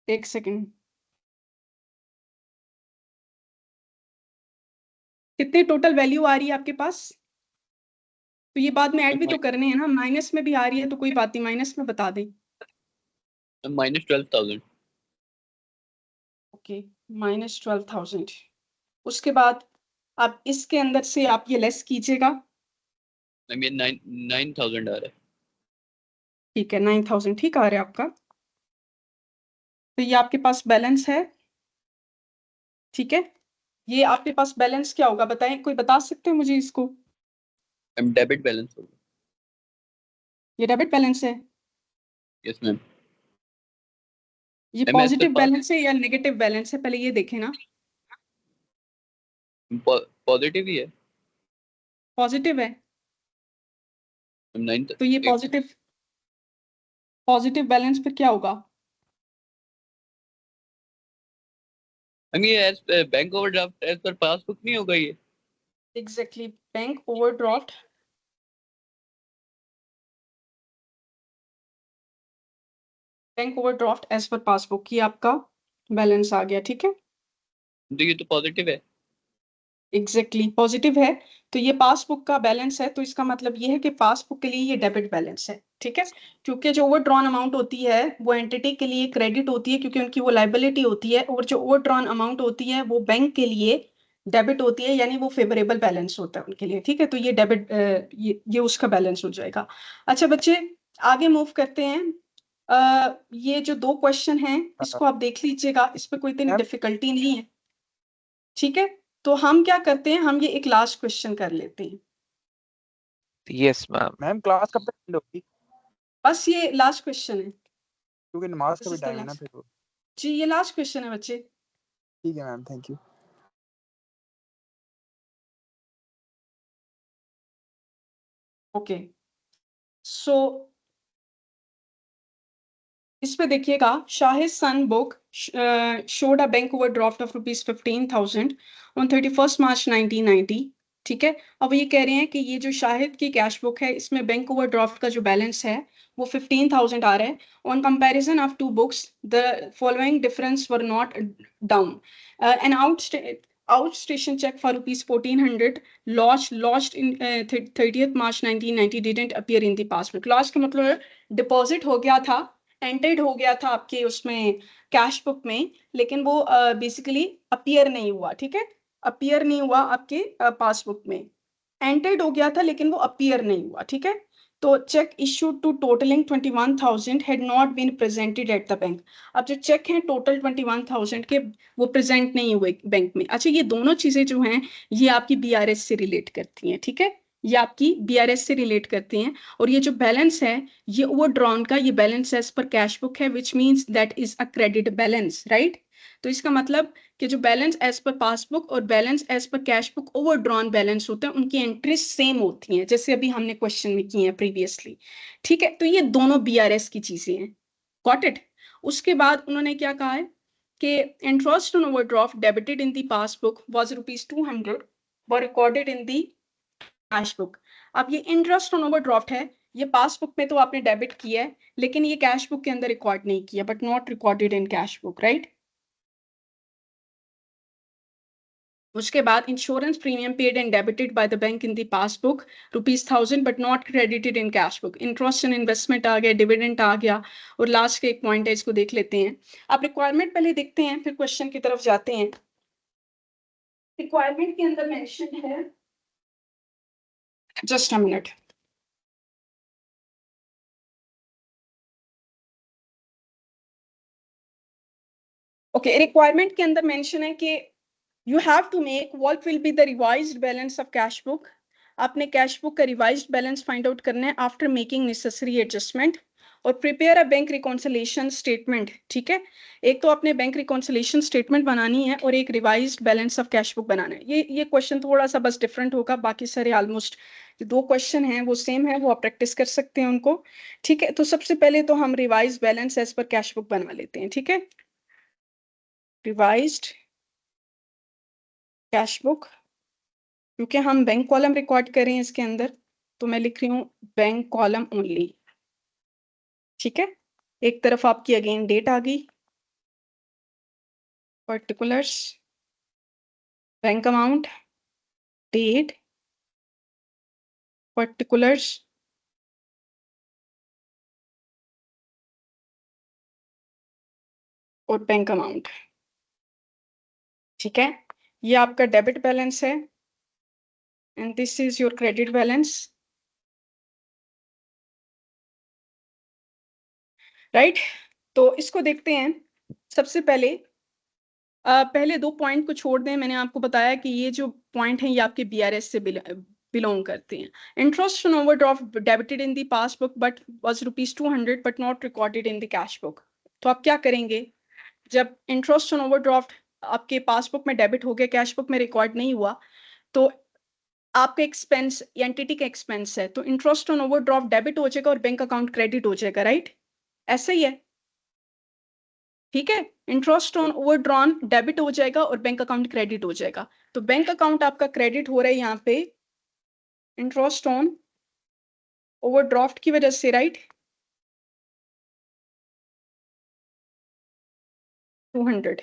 एक सेकंड, कितनी टोटल वैल्यू आ रही है आपके पास? तो ये बाद में ऐड भी तो करने हैं ना, माइनस में भी आ रही है तो कोई बात नहीं, माइनस में बता दें। -12,000। ओके, -12,000। उसके बाद आप इसके अंदर से आप ये लेस कीजिएगा। मैम ये 9,000 आ रहा है। ठीक है, 9,000 ठीक आ रहा है आपका। तो ये आपके पास बैलेंस है, ठीक है। ये आपके पास बैलेंस क्या होगा बताएं, कोई बता सकते हो मुझे इसको? मैम डेबिट बैलेंस होगा। ये डेबिट बैलेंस है, यस मैम। ये मैम पॉजिटिव बैलेंस है या नेगेटिव बैलेंस है, पहले ये देखें ना। पॉजिटिव ही है। पॉजिटिव है, मैम तो ये पॉजिटिव बैलेंस पे क्या होगा? मैम ये as bank overdraft as per passbook नहीं होगा ये? Exactly, bank overdraft as per passbook, ये आपका बैलेंस आ गया, ठीक है। तो ये तो पॉजिटिव है। एग्जैक्टली पॉजिटिव है, तो ये पासबुक का बैलेंस है, तो इसका मतलब ये है कि पासबुक के लिए ये डेबिट बैलेंस है, ठीक है। क्योंकि जो ओवरड्रॉन अमाउंट होती है वो एंटिटी के लिए क्रेडिट होती है, क्योंकि उनकी वो लाइबिलिटी होती है, और जो ओवरड्रॉन अमाउंट होती है वो बैंक के लिए डेबिट होती है, यानी वो फेवरेबल बैलेंस होता है उनके लिए, ठीक है। तो ये डेबिट ये उसका बैलेंस हो जाएगा। अच्छा बच्चे, आगे मूव करते हैं। ये जो 2 क्वेश्चन हैं इसको आप देख लीजिएगा, इस पे कोई इतनी डिफिकल्टी नहीं है, ठीक है। तो हम क्या करते हैं, हम ये एक लास्ट क्वेश्चन कर लेते हैं। Yes ma'am. मैम क्लास कब तक एंड होगी? बस ये लास्ट क्वेश्चन है, क्योंकि नमाज का This भी is the टाइम है ना last. फिर वो। जी ये लास्ट क्वेश्चन है बच्चे। ठीक है मैम, थैंक यू। ओके, सो इस पे देखिएगा, शाहिद सन book showed a bank overdraft of ₹15,000 on 31st March 1990, ठीक है। अब ये कह रहे हैं कि ये जो शाहिद की कैश बुक है इसमें बैंक ओवरड्राफ्ट का जो बैलेंस है वो 15,000 आ रहा है। On comparison of two books the following difference were not down, an outstation check for ₹1,400 lodged in 30th March 1990 didn't appear in the passbook. lodged का मतलब डिपॉजिट हो गया था, एंटर्ड हो गया था आपके उसमें कैश बुक में, लेकिन वो बेसिकली अपीयर नहीं हुआ, ठीक है। अपीयर नहीं हुआ आपके पासबुक में, एंटर्ड हो गया था लेकिन वो अपीयर नहीं हुआ, ठीक है। तो cheque issued to totalling 21,000 had not been presented at the bank. अब जो चेक हैं टोटल 21,000 के, वो प्रेजेंट नहीं हुए बैंक में। अच्छा, ये दोनों चीजें जो हैं ये आपकी बीआरएस से रिलेट करती हैं, ठीक है। ये आपकी बीआरएस से रिलेट करती हैं, और ये जो बैलेंस है ये ओवरड्रॉन का ये balance as per cash book है, which means that is a credit balance, right. तो इसका मतलब कि जो बैलेंस एज पर पासबुक और balance as per cash book overdrawn balance होते हैं, उनकी एंट्रीज सेम होती हैं, जैसे अभी हमने क्वेश्चन में की हैं प्रीवियसली, ठीक है। तो ये दोनों बीआरएस की चीजें हैं, गॉट इट। उसके बाद उन्होंने क्या कहा है कि interest on overdraft debited in the passbook was ₹200 were recorded in the cash book. अब ये इंटरेस्ट ऑन ओवरड्राफ्ट है, ये पासबुक में तो आपने डेबिट किया है, लेकिन ये कैश बुक के अंदर रिकॉर्ड नहीं किया, but not recorded in cash book, right. उसके बाद insurance premium paid and debited by the bank in the passbook ₹1,000 but not credited in cash book. Interest and investment आ गया, डिविडेंड आ गया, और लास्ट के एक पॉइंट है, इसको देख लेते हैं। आप रिक्वायरमेंट पहले देखते हैं फिर क्वेश्चन की तरफ जाते हैं। रिक्वायरमेंट के अंदर मेंशन है, just a minute, okay. Requirement के अंदर मेंशन है कि you have to make what will be the revised balance of cash book। आपने कैश बुक का रिवाइज्ड बैलेंस फाइंड आउट करना है आफ्टर मेकिंग नेसेसरी एडजस्टमेंट। और prepare a bank reconciliation statement, ठीक है। एक तो आपने बैंक रिकॉन्सिलेशन स्टेटमेंट बनानी है और एक revised balance of cash book बनाना है। ये क्वेश्चन थोड़ा सा बस डिफरेंट होगा, बाकी सारे ऑलमोस्ट जो 2 क्वेश्चन हैं वो सेम है, वो आप प्रैक्टिस कर सकते हैं उनको, ठीक है। तो सबसे पहले तो हम revise balance as per cash book बनवा लेते हैं, ठीक है। रिवाइज्ड कैश बुक, क्योंकि हम बैंक कॉलम रिकॉर्ड कर रहे हैं इसके अंदर, तो मैं लिख रही हूँ बैंक कॉलम ओनली, ठीक है। एक तरफ आपकी अगेन डेट आ गई, particulars, bank amount, date, particulars, और बैंक अमाउंट, ठीक है। ये आपका डेबिट बैलेंस है and this is your credit balance, right. तो इसको देखते हैं। सबसे पहले पहले 2 पॉइंट को छोड़ दें, मैंने आपको बताया कि ये जो पॉइंट हैं ये आपके बीआरएस से बिलोंग करते हैं। Interest on overdraft debited in the passbook but was ₹200 but not recorded in the cash book. तो आप क्या करेंगे, जब इंटरेस्ट ऑन ओवरड्राफ्ट आपके पासबुक में डेबिट हो गया, कैश बुक में रिकॉर्ड नहीं हुआ, तो आपका एक्सपेंस एंटिटी का एक्सपेंस है, तो इंटरेस्ट ऑन ओवरड्राफ्ट डेबिट हो जाएगा और बैंक अकाउंट क्रेडिट हो जाएगा, राइट। ऐसा ही है, ठीक है। इंटरेस्ट ऑन ओवरड्रॉन डेबिट हो जाएगा और बैंक अकाउंट क्रेडिट हो जाएगा। तो बैंक अकाउंट आपका क्रेडिट हो रहा है यहाँ पे इंटरेस्ट ऑन ओवरड्राफ्ट की वजह से, राइट। 200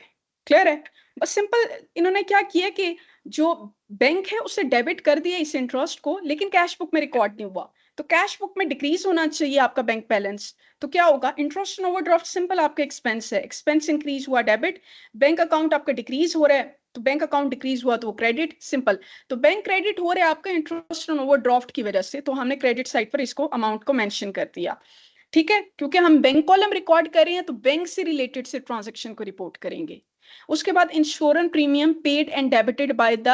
क्लियर है। बस सिंपल इन्होंने क्या किया कि जो बैंक है उसे डेबिट कर दिया इस इंटरेस्ट को, लेकिन कैश बुक में रिकॉर्ड नहीं हुआ। तो कैश बुक में डिक्रीज होना चाहिए आपका बैंक बैलेंस। तो क्या होगा, इंटरेस्ट ऑन ओवरड्राफ्ट सिंपल आपका एक्सपेंस है, एक्सपेंस इंक्रीज हुआ डेबिट, बैंक अकाउंट आपका डिक्रीज हो रहा है, तो बैंक अकाउंट डिक्रीज हुआ तो वो क्रेडिट, सिंपल। तो बैंक क्रेडिट हो रहा है आपका इंटरेस्ट ऑन ओवरड्राफ्ट की वजह से, तो हमने क्रेडिट साइड पर इसको अमाउंट को मेंशन कर दिया, ठीक है। क्योंकि हम बैंक कॉलम रिकॉर्ड कर रहे हैं तो बैंक से रिलेटेड से ट्रांजैक्शन को रिपोर्ट करेंगे। उसके बाद insurance premium paid and debited by the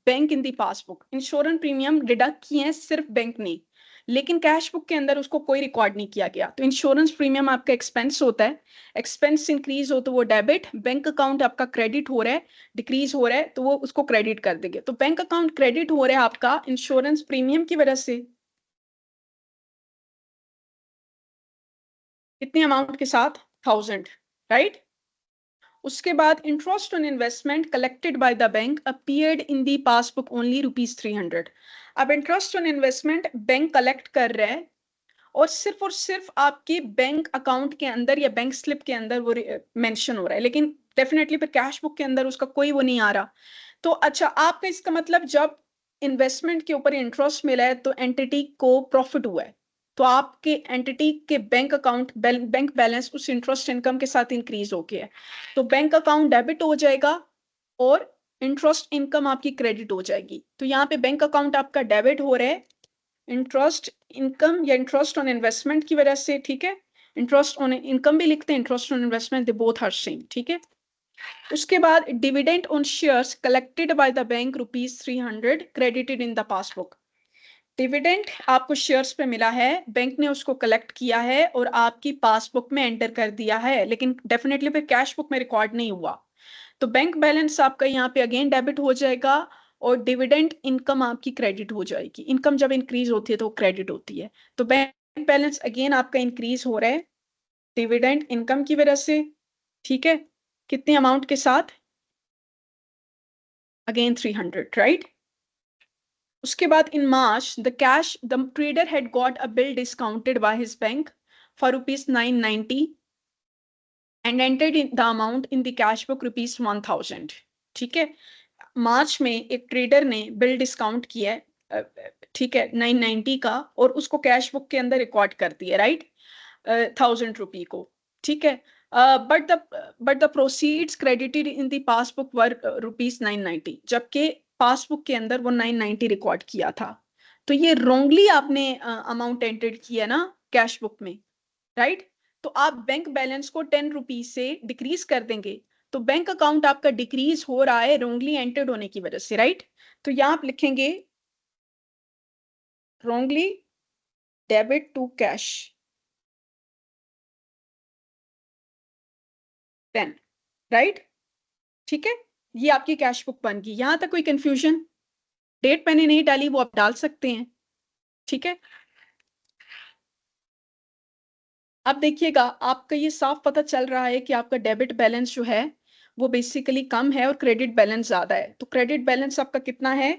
bank in the passbook. Insurance premium deduct किए हैं सिर्फ बैंक ने, लेकिन कैश बुक के अंदर उसको कोई रिकॉर्ड नहीं किया गया। तो इंश्योरेंस प्रीमियम आपका एक्सपेंस होता है, एक्सपेंस इंक्रीज हो तो वो डेबिट, बैंक अकाउंट आपका क्रेडिट हो रहा है, डिक्रीज हो रहा है तो वो उसको क्रेडिट कर देंगे। तो बैंक अकाउंट क्रेडिट हो रहा है आपका इंश्योरेंस प्रीमियम की वजह से, कितनी अमाउंट के साथ, 1000, राइट। उसके बाद interest on investment collected by the bank appeared in the passbook only ₹300। अब interest on investment bank collect कर रहा है और सिर्फ आपके बैंक अकाउंट के अंदर या बैंक स्लिप के अंदर वो मेंशन हो रहा है, लेकिन डेफिनेटली फिर कैश बुक के अंदर उसका कोई वो नहीं आ रहा। तो अच्छा, आपका इसका मतलब जब इन्वेस्टमेंट के ऊपर इंटरेस्ट मिला है तो एंटिटी को प्रॉफिट हुआ है, तो आपके एंटिटी के बैंक अकाउंट बैंक बैलेंस उस इंटरेस्ट इनकम के साथ इंक्रीज हो गया है, तो बैंक अकाउंट डेबिट हो जाएगा और इंटरेस्ट इनकम आपकी क्रेडिट हो जाएगी। तो यहाँ पे बैंक अकाउंट आपका डेबिट हो रहा है इंटरेस्ट इनकम या इंटरेस्ट ऑन इन्वेस्टमेंट की वजह से, ठीक है। इंटरेस्ट ऑन इनकम भी लिखते हैं, interest on investment, they both are same, ठीक है। उसके बाद dividend on shares collected by the bank ₹300 credited in the passbook. Dividend आपको शेयर्स पे मिला है, बैंक ने उसको कलेक्ट किया है और आपकी पासबुक में एंटर कर दिया है, लेकिन डेफिनेटली फिर कैश बुक में रिकॉर्ड नहीं हुआ। तो बैंक बैलेंस आपका यहाँ पे अगेन डेबिट हो जाएगा और डिविडेंड इनकम आपकी क्रेडिट हो जाएगी। इनकम जब इंक्रीज होती है तो क्रेडिट होती है। तो बैंक बैलेंस अगेन आपका इंक्रीज हो रहा है डिविडेंड इनकम की वजह से, ठीक है। कितनी अमाउंट के साथ, अगेन 300, राइट। उसके बाद in March the trader had got a bill discounted by his bank for ₹990 and entered in the amount in the cash book ₹1000, ठीक है। मार्च में एक ट्रेडर ने बिल डिस्काउंट किया है, ठीक है, 990 का, और उसको कैश बुक के अंदर रिकॉर्ड कर दिया, राइट, ₹1000 को, ठीक है। But the proceeds credited in the passbook were ₹990, जबकि पासबुक के अंदर वो 990 रिकॉर्ड किया था। तो ये रोंगली आपने अमाउंट एंटर्ड किया ना कैश बुक में, राइट। तो आप बैंक बैलेंस को ₹10 से डिक्रीज कर देंगे, तो बैंक अकाउंट आपका डिक्रीज हो रहा है रोंगली एंटर्ड होने की वजह से, राइट। तो यहां आप लिखेंगे wrongly debit to cash, 10, right? ठीक है, ये आपकी कैश बुक बन गई। यहां तक कोई कंफ्यूजन? डेट मैंने नहीं डाली, वो आप डाल सकते हैं, ठीक है। अब देखिएगा, आपका ये साफ पता चल रहा है कि आपका डेबिट बैलेंस जो है वो बेसिकली कम है और क्रेडिट बैलेंस ज्यादा है। तो क्रेडिट बैलेंस आपका कितना है?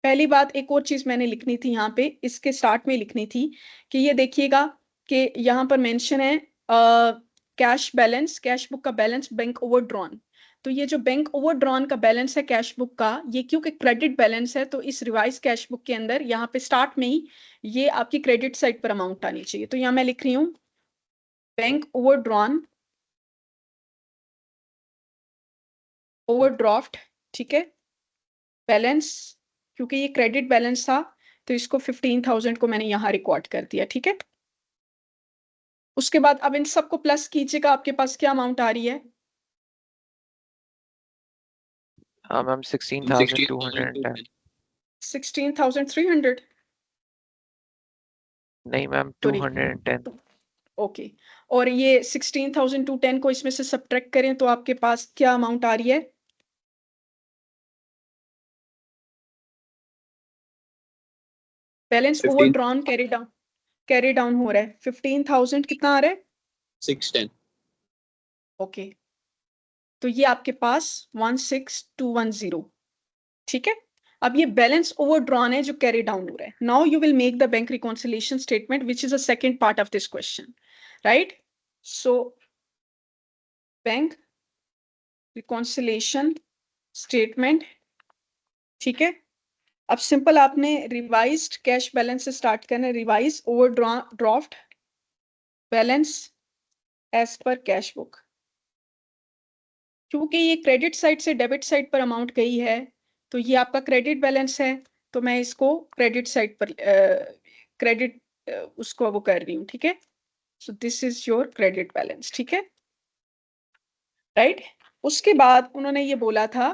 पहली बात, एक और चीज मैंने लिखनी थी यहाँ पे, इसके स्टार्ट में लिखनी थी कि ये देखिएगा कि यहाँ पर मेंशन है कैश बैलेंस, कैश बुक का बैलेंस, बैंक ओवरड्रॉन। तो ये जो बैंक ओवरड्रॉन का बैलेंस है कैश बुक का, ये क्योंकि क्रेडिट बैलेंस है, तो इस रिवाइज कैश बुक के अंदर यहाँ पे स्टार्ट में ही ये आपकी क्रेडिट साइड पर अमाउंट आनी चाहिए। तो यहाँ मैं लिख रही हूँ बैंक ओवरड्रॉन, ओवरड्राफ्ट, ठीक है, बैलेंस, क्योंकि ये क्रेडिट बैलेंस था तो इसको 15,000 को मैंने यहाँ रिकॉर्ड कर दिया, ठीक है। उसके बाद अब इन सबको प्लस कीजिएगा, आपके पास क्या अमाउंट आ रही है? हाँ मैम 16,210। 16,300, नहीं मैम सॉरी, 210। ओके। और ये 16,210 को इसमें से सब्ट्रैक्ट करें तो आपके पास क्या अमाउंट आ रही है? बैलेंस ओवरड्रॉन कैरी डाउन हो रहा है 15,000, कितना आ रहा है? 610। ओके, तो ये आपके पास 16,210, ठीक है। अब ये बैलेंस ओवरड्रॉन है जो कैरी डाउन हो रहा है। Now you will make the bank reconciliation statement which is a second part of this question, right? So bank reconciliation statement, ठीक है। अब सिंपल आपने रिवाइज्ड कैश बैलेंस से स्टार्ट करना है। Revise overdraft balance as per cash book, क्योंकि ये credit side से डेबिट साइड पर अमाउंट गई है तो ये आपका क्रेडिट बैलेंस है, तो मैं इसको क्रेडिट साइड पर क्रेडिट उसको वो कर रही हूँ, ठीक है। सो this is your credit balance, ठीक है, राइट। उसके बाद उन्होंने ये बोला था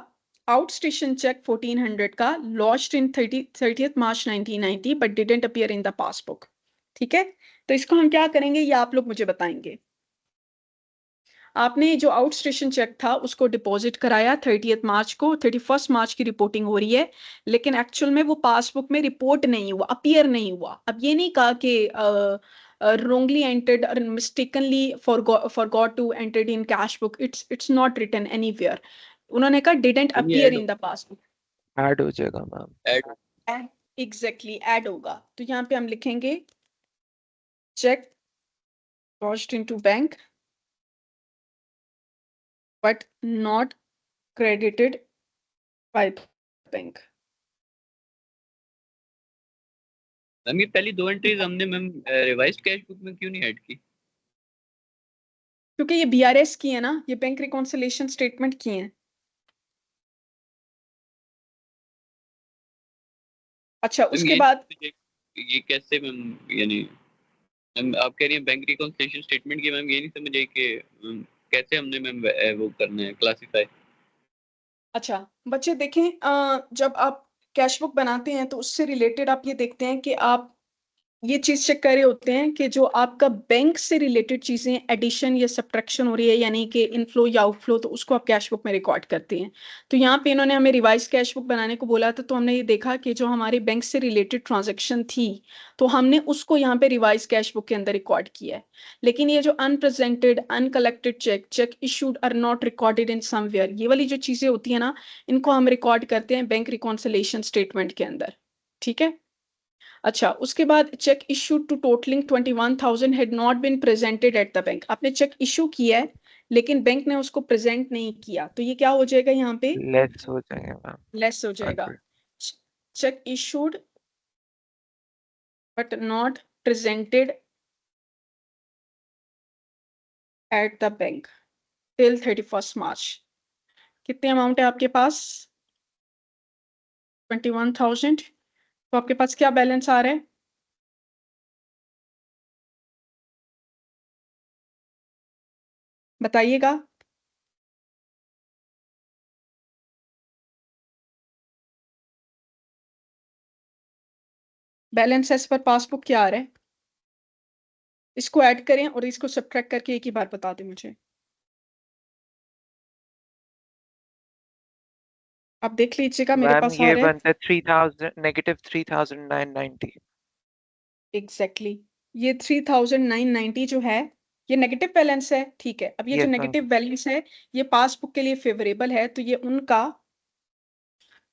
आउट स्टेशन चेक 1400 का lost in 30th March 1990 but didn't appear in the passbook, ठीक है। तो इसको हम क्या करेंगे ये आप लोग मुझे बताएंगे। आपने जो आउट स्टेशन चेक था उसको डिपॉजिट कराया 30th March को, 31st March की रिपोर्टिंग हो रही है, लेकिन एक्चुअल में वो पासबुक में रिपोर्ट नहीं हुआ, अपीयर नहीं हुआ। अब ये नहीं कहा कि wrongly entered or mistakenly forgot to enter in cash book, it's not written anywhere। उन्होंने कहा didn't appear in the passbook। Add हो जाएगा मैम। एग्जैक्टली ऐड होगा, तो यहाँ पे हम लिखेंगे cheque lodged into bank but not credited by bank। Ma'am ये पहली दो एंट्रीज हमने मैम रिवाइज्ड कैश बुक में क्यों नहीं ऐड की? क्योंकि ये बीआरएस की है ना, ये बैंक रिकॉन्सिलिएशन स्टेटमेंट की है। अच्छा, मैम उसके ये बाद ये कैसे मैम, यानी मैम आप कह रही हैं बैंक रिकॉन्सिलिएशन स्टेटमेंट की, मैम ये नहीं समझ आई कि कैसे हमने मैम वो करना है क्लासिफाई। अच्छा बच्चे देखें, जब आप कैश बुक बनाते हैं तो उससे रिलेटेड आप ये देखते हैं कि आप ये चीज चेक कर रहे होते हैं कि जो आपका बैंक से रिलेटेड चीजें एडिशन या सब्ट्रैक्शन हो रही है, यानी कि इनफ्लो या आउटफ्लो, तो उसको आप कैश बुक में रिकॉर्ड करते हैं। तो यहाँ पे इन्होंने हमें रिवाइज कैश बुक बनाने को बोला था, तो हमने ये देखा कि जो हमारे बैंक से रिलेटेड ट्रांजेक्शन थी तो हमने उसको यहाँ पे रिवाइज कैश बुक के अंदर रिकॉर्ड किया है। लेकिन ये जो unpresented, uncollected cheque, cheque issued are not recorded in somewhere, ये वाली जो चीजें होती है ना, इनको हम रिकॉर्ड करते हैं बैंक रिकॉन्सिलिएशन स्टेटमेंट के अंदर, ठीक है। अच्छा, उसके बाद cheque issued to totalling 21,000 had not been presented at the bank. आपने चेक इशू किया है लेकिन बैंक ने उसको प्रेजेंट नहीं किया, तो ये क्या हो जाएगा यहाँ पे? लेस हो जाएंगे मैम। लेस हो जाएगा। Check issued but not presented at the bank till 31st March। कितने अमाउंट है आपके पास? 21,000। तो आपके पास क्या बैलेंस आ रहा है? बताइएगा। बैलेंस एज पर पासबुक क्या आ रहा है? इसको ऐड करें और इसको सब्ट्रैक्ट करके एक ही बार बता दें मुझे। आप देख लीजिएगा मेरे मैम पास आ ये रहा है। बनता है 3000 नेगेटिव 3990। एग्जैक्टली ये 3990 जो है ये नेगेटिव बैलेंस है, ठीक है। अब ये जो यस मैम। नेगेटिव बैलेंस है ये पासबुक के लिए फेवरेबल है, तो ये उनका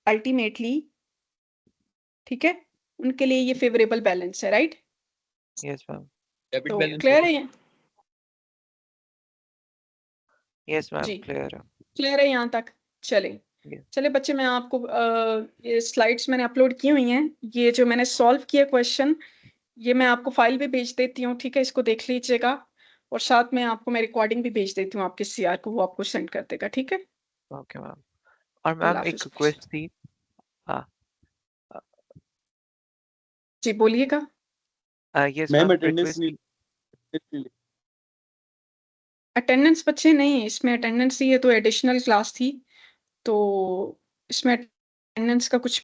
अल्टीमेटली, ठीक है, उनके लिए ये फेवरेबल बैलेंस है, राइट? Yes ma'am. डेबिट तो बैलेंस क्लियर है? यस मैम जी क्लियर है। क्लियर है यहाँ तक? चले Yes. चले बच्चे, मैं आपको ये स्लाइड्स मैंने अपलोड की हुई हैं, ये जो मैंने सॉल्व किया क्वेश्चन ये मैं आपको फाइल भी भेज देती हूँ, ठीक है, इसको देख लीजिएगा। और साथ में आपको मैं रिकॉर्डिंग भी भेज देती हूँ आपके सीआर को, वो आपको सेंड कर देगा, ठीक है। Okay ma'am. और अल्लाह मैम एक हाफिज। रिक्वेस्ट थी। हाँ जी बोलिएगा। Yes ma'am ma'am attendance request. नहीं अटेंडेंस बच्चे नहीं, इसमें अटेंडेंस थी, ये तो एडिशनल क्लास थी, तो इसमें अटेंडेंस का कुछ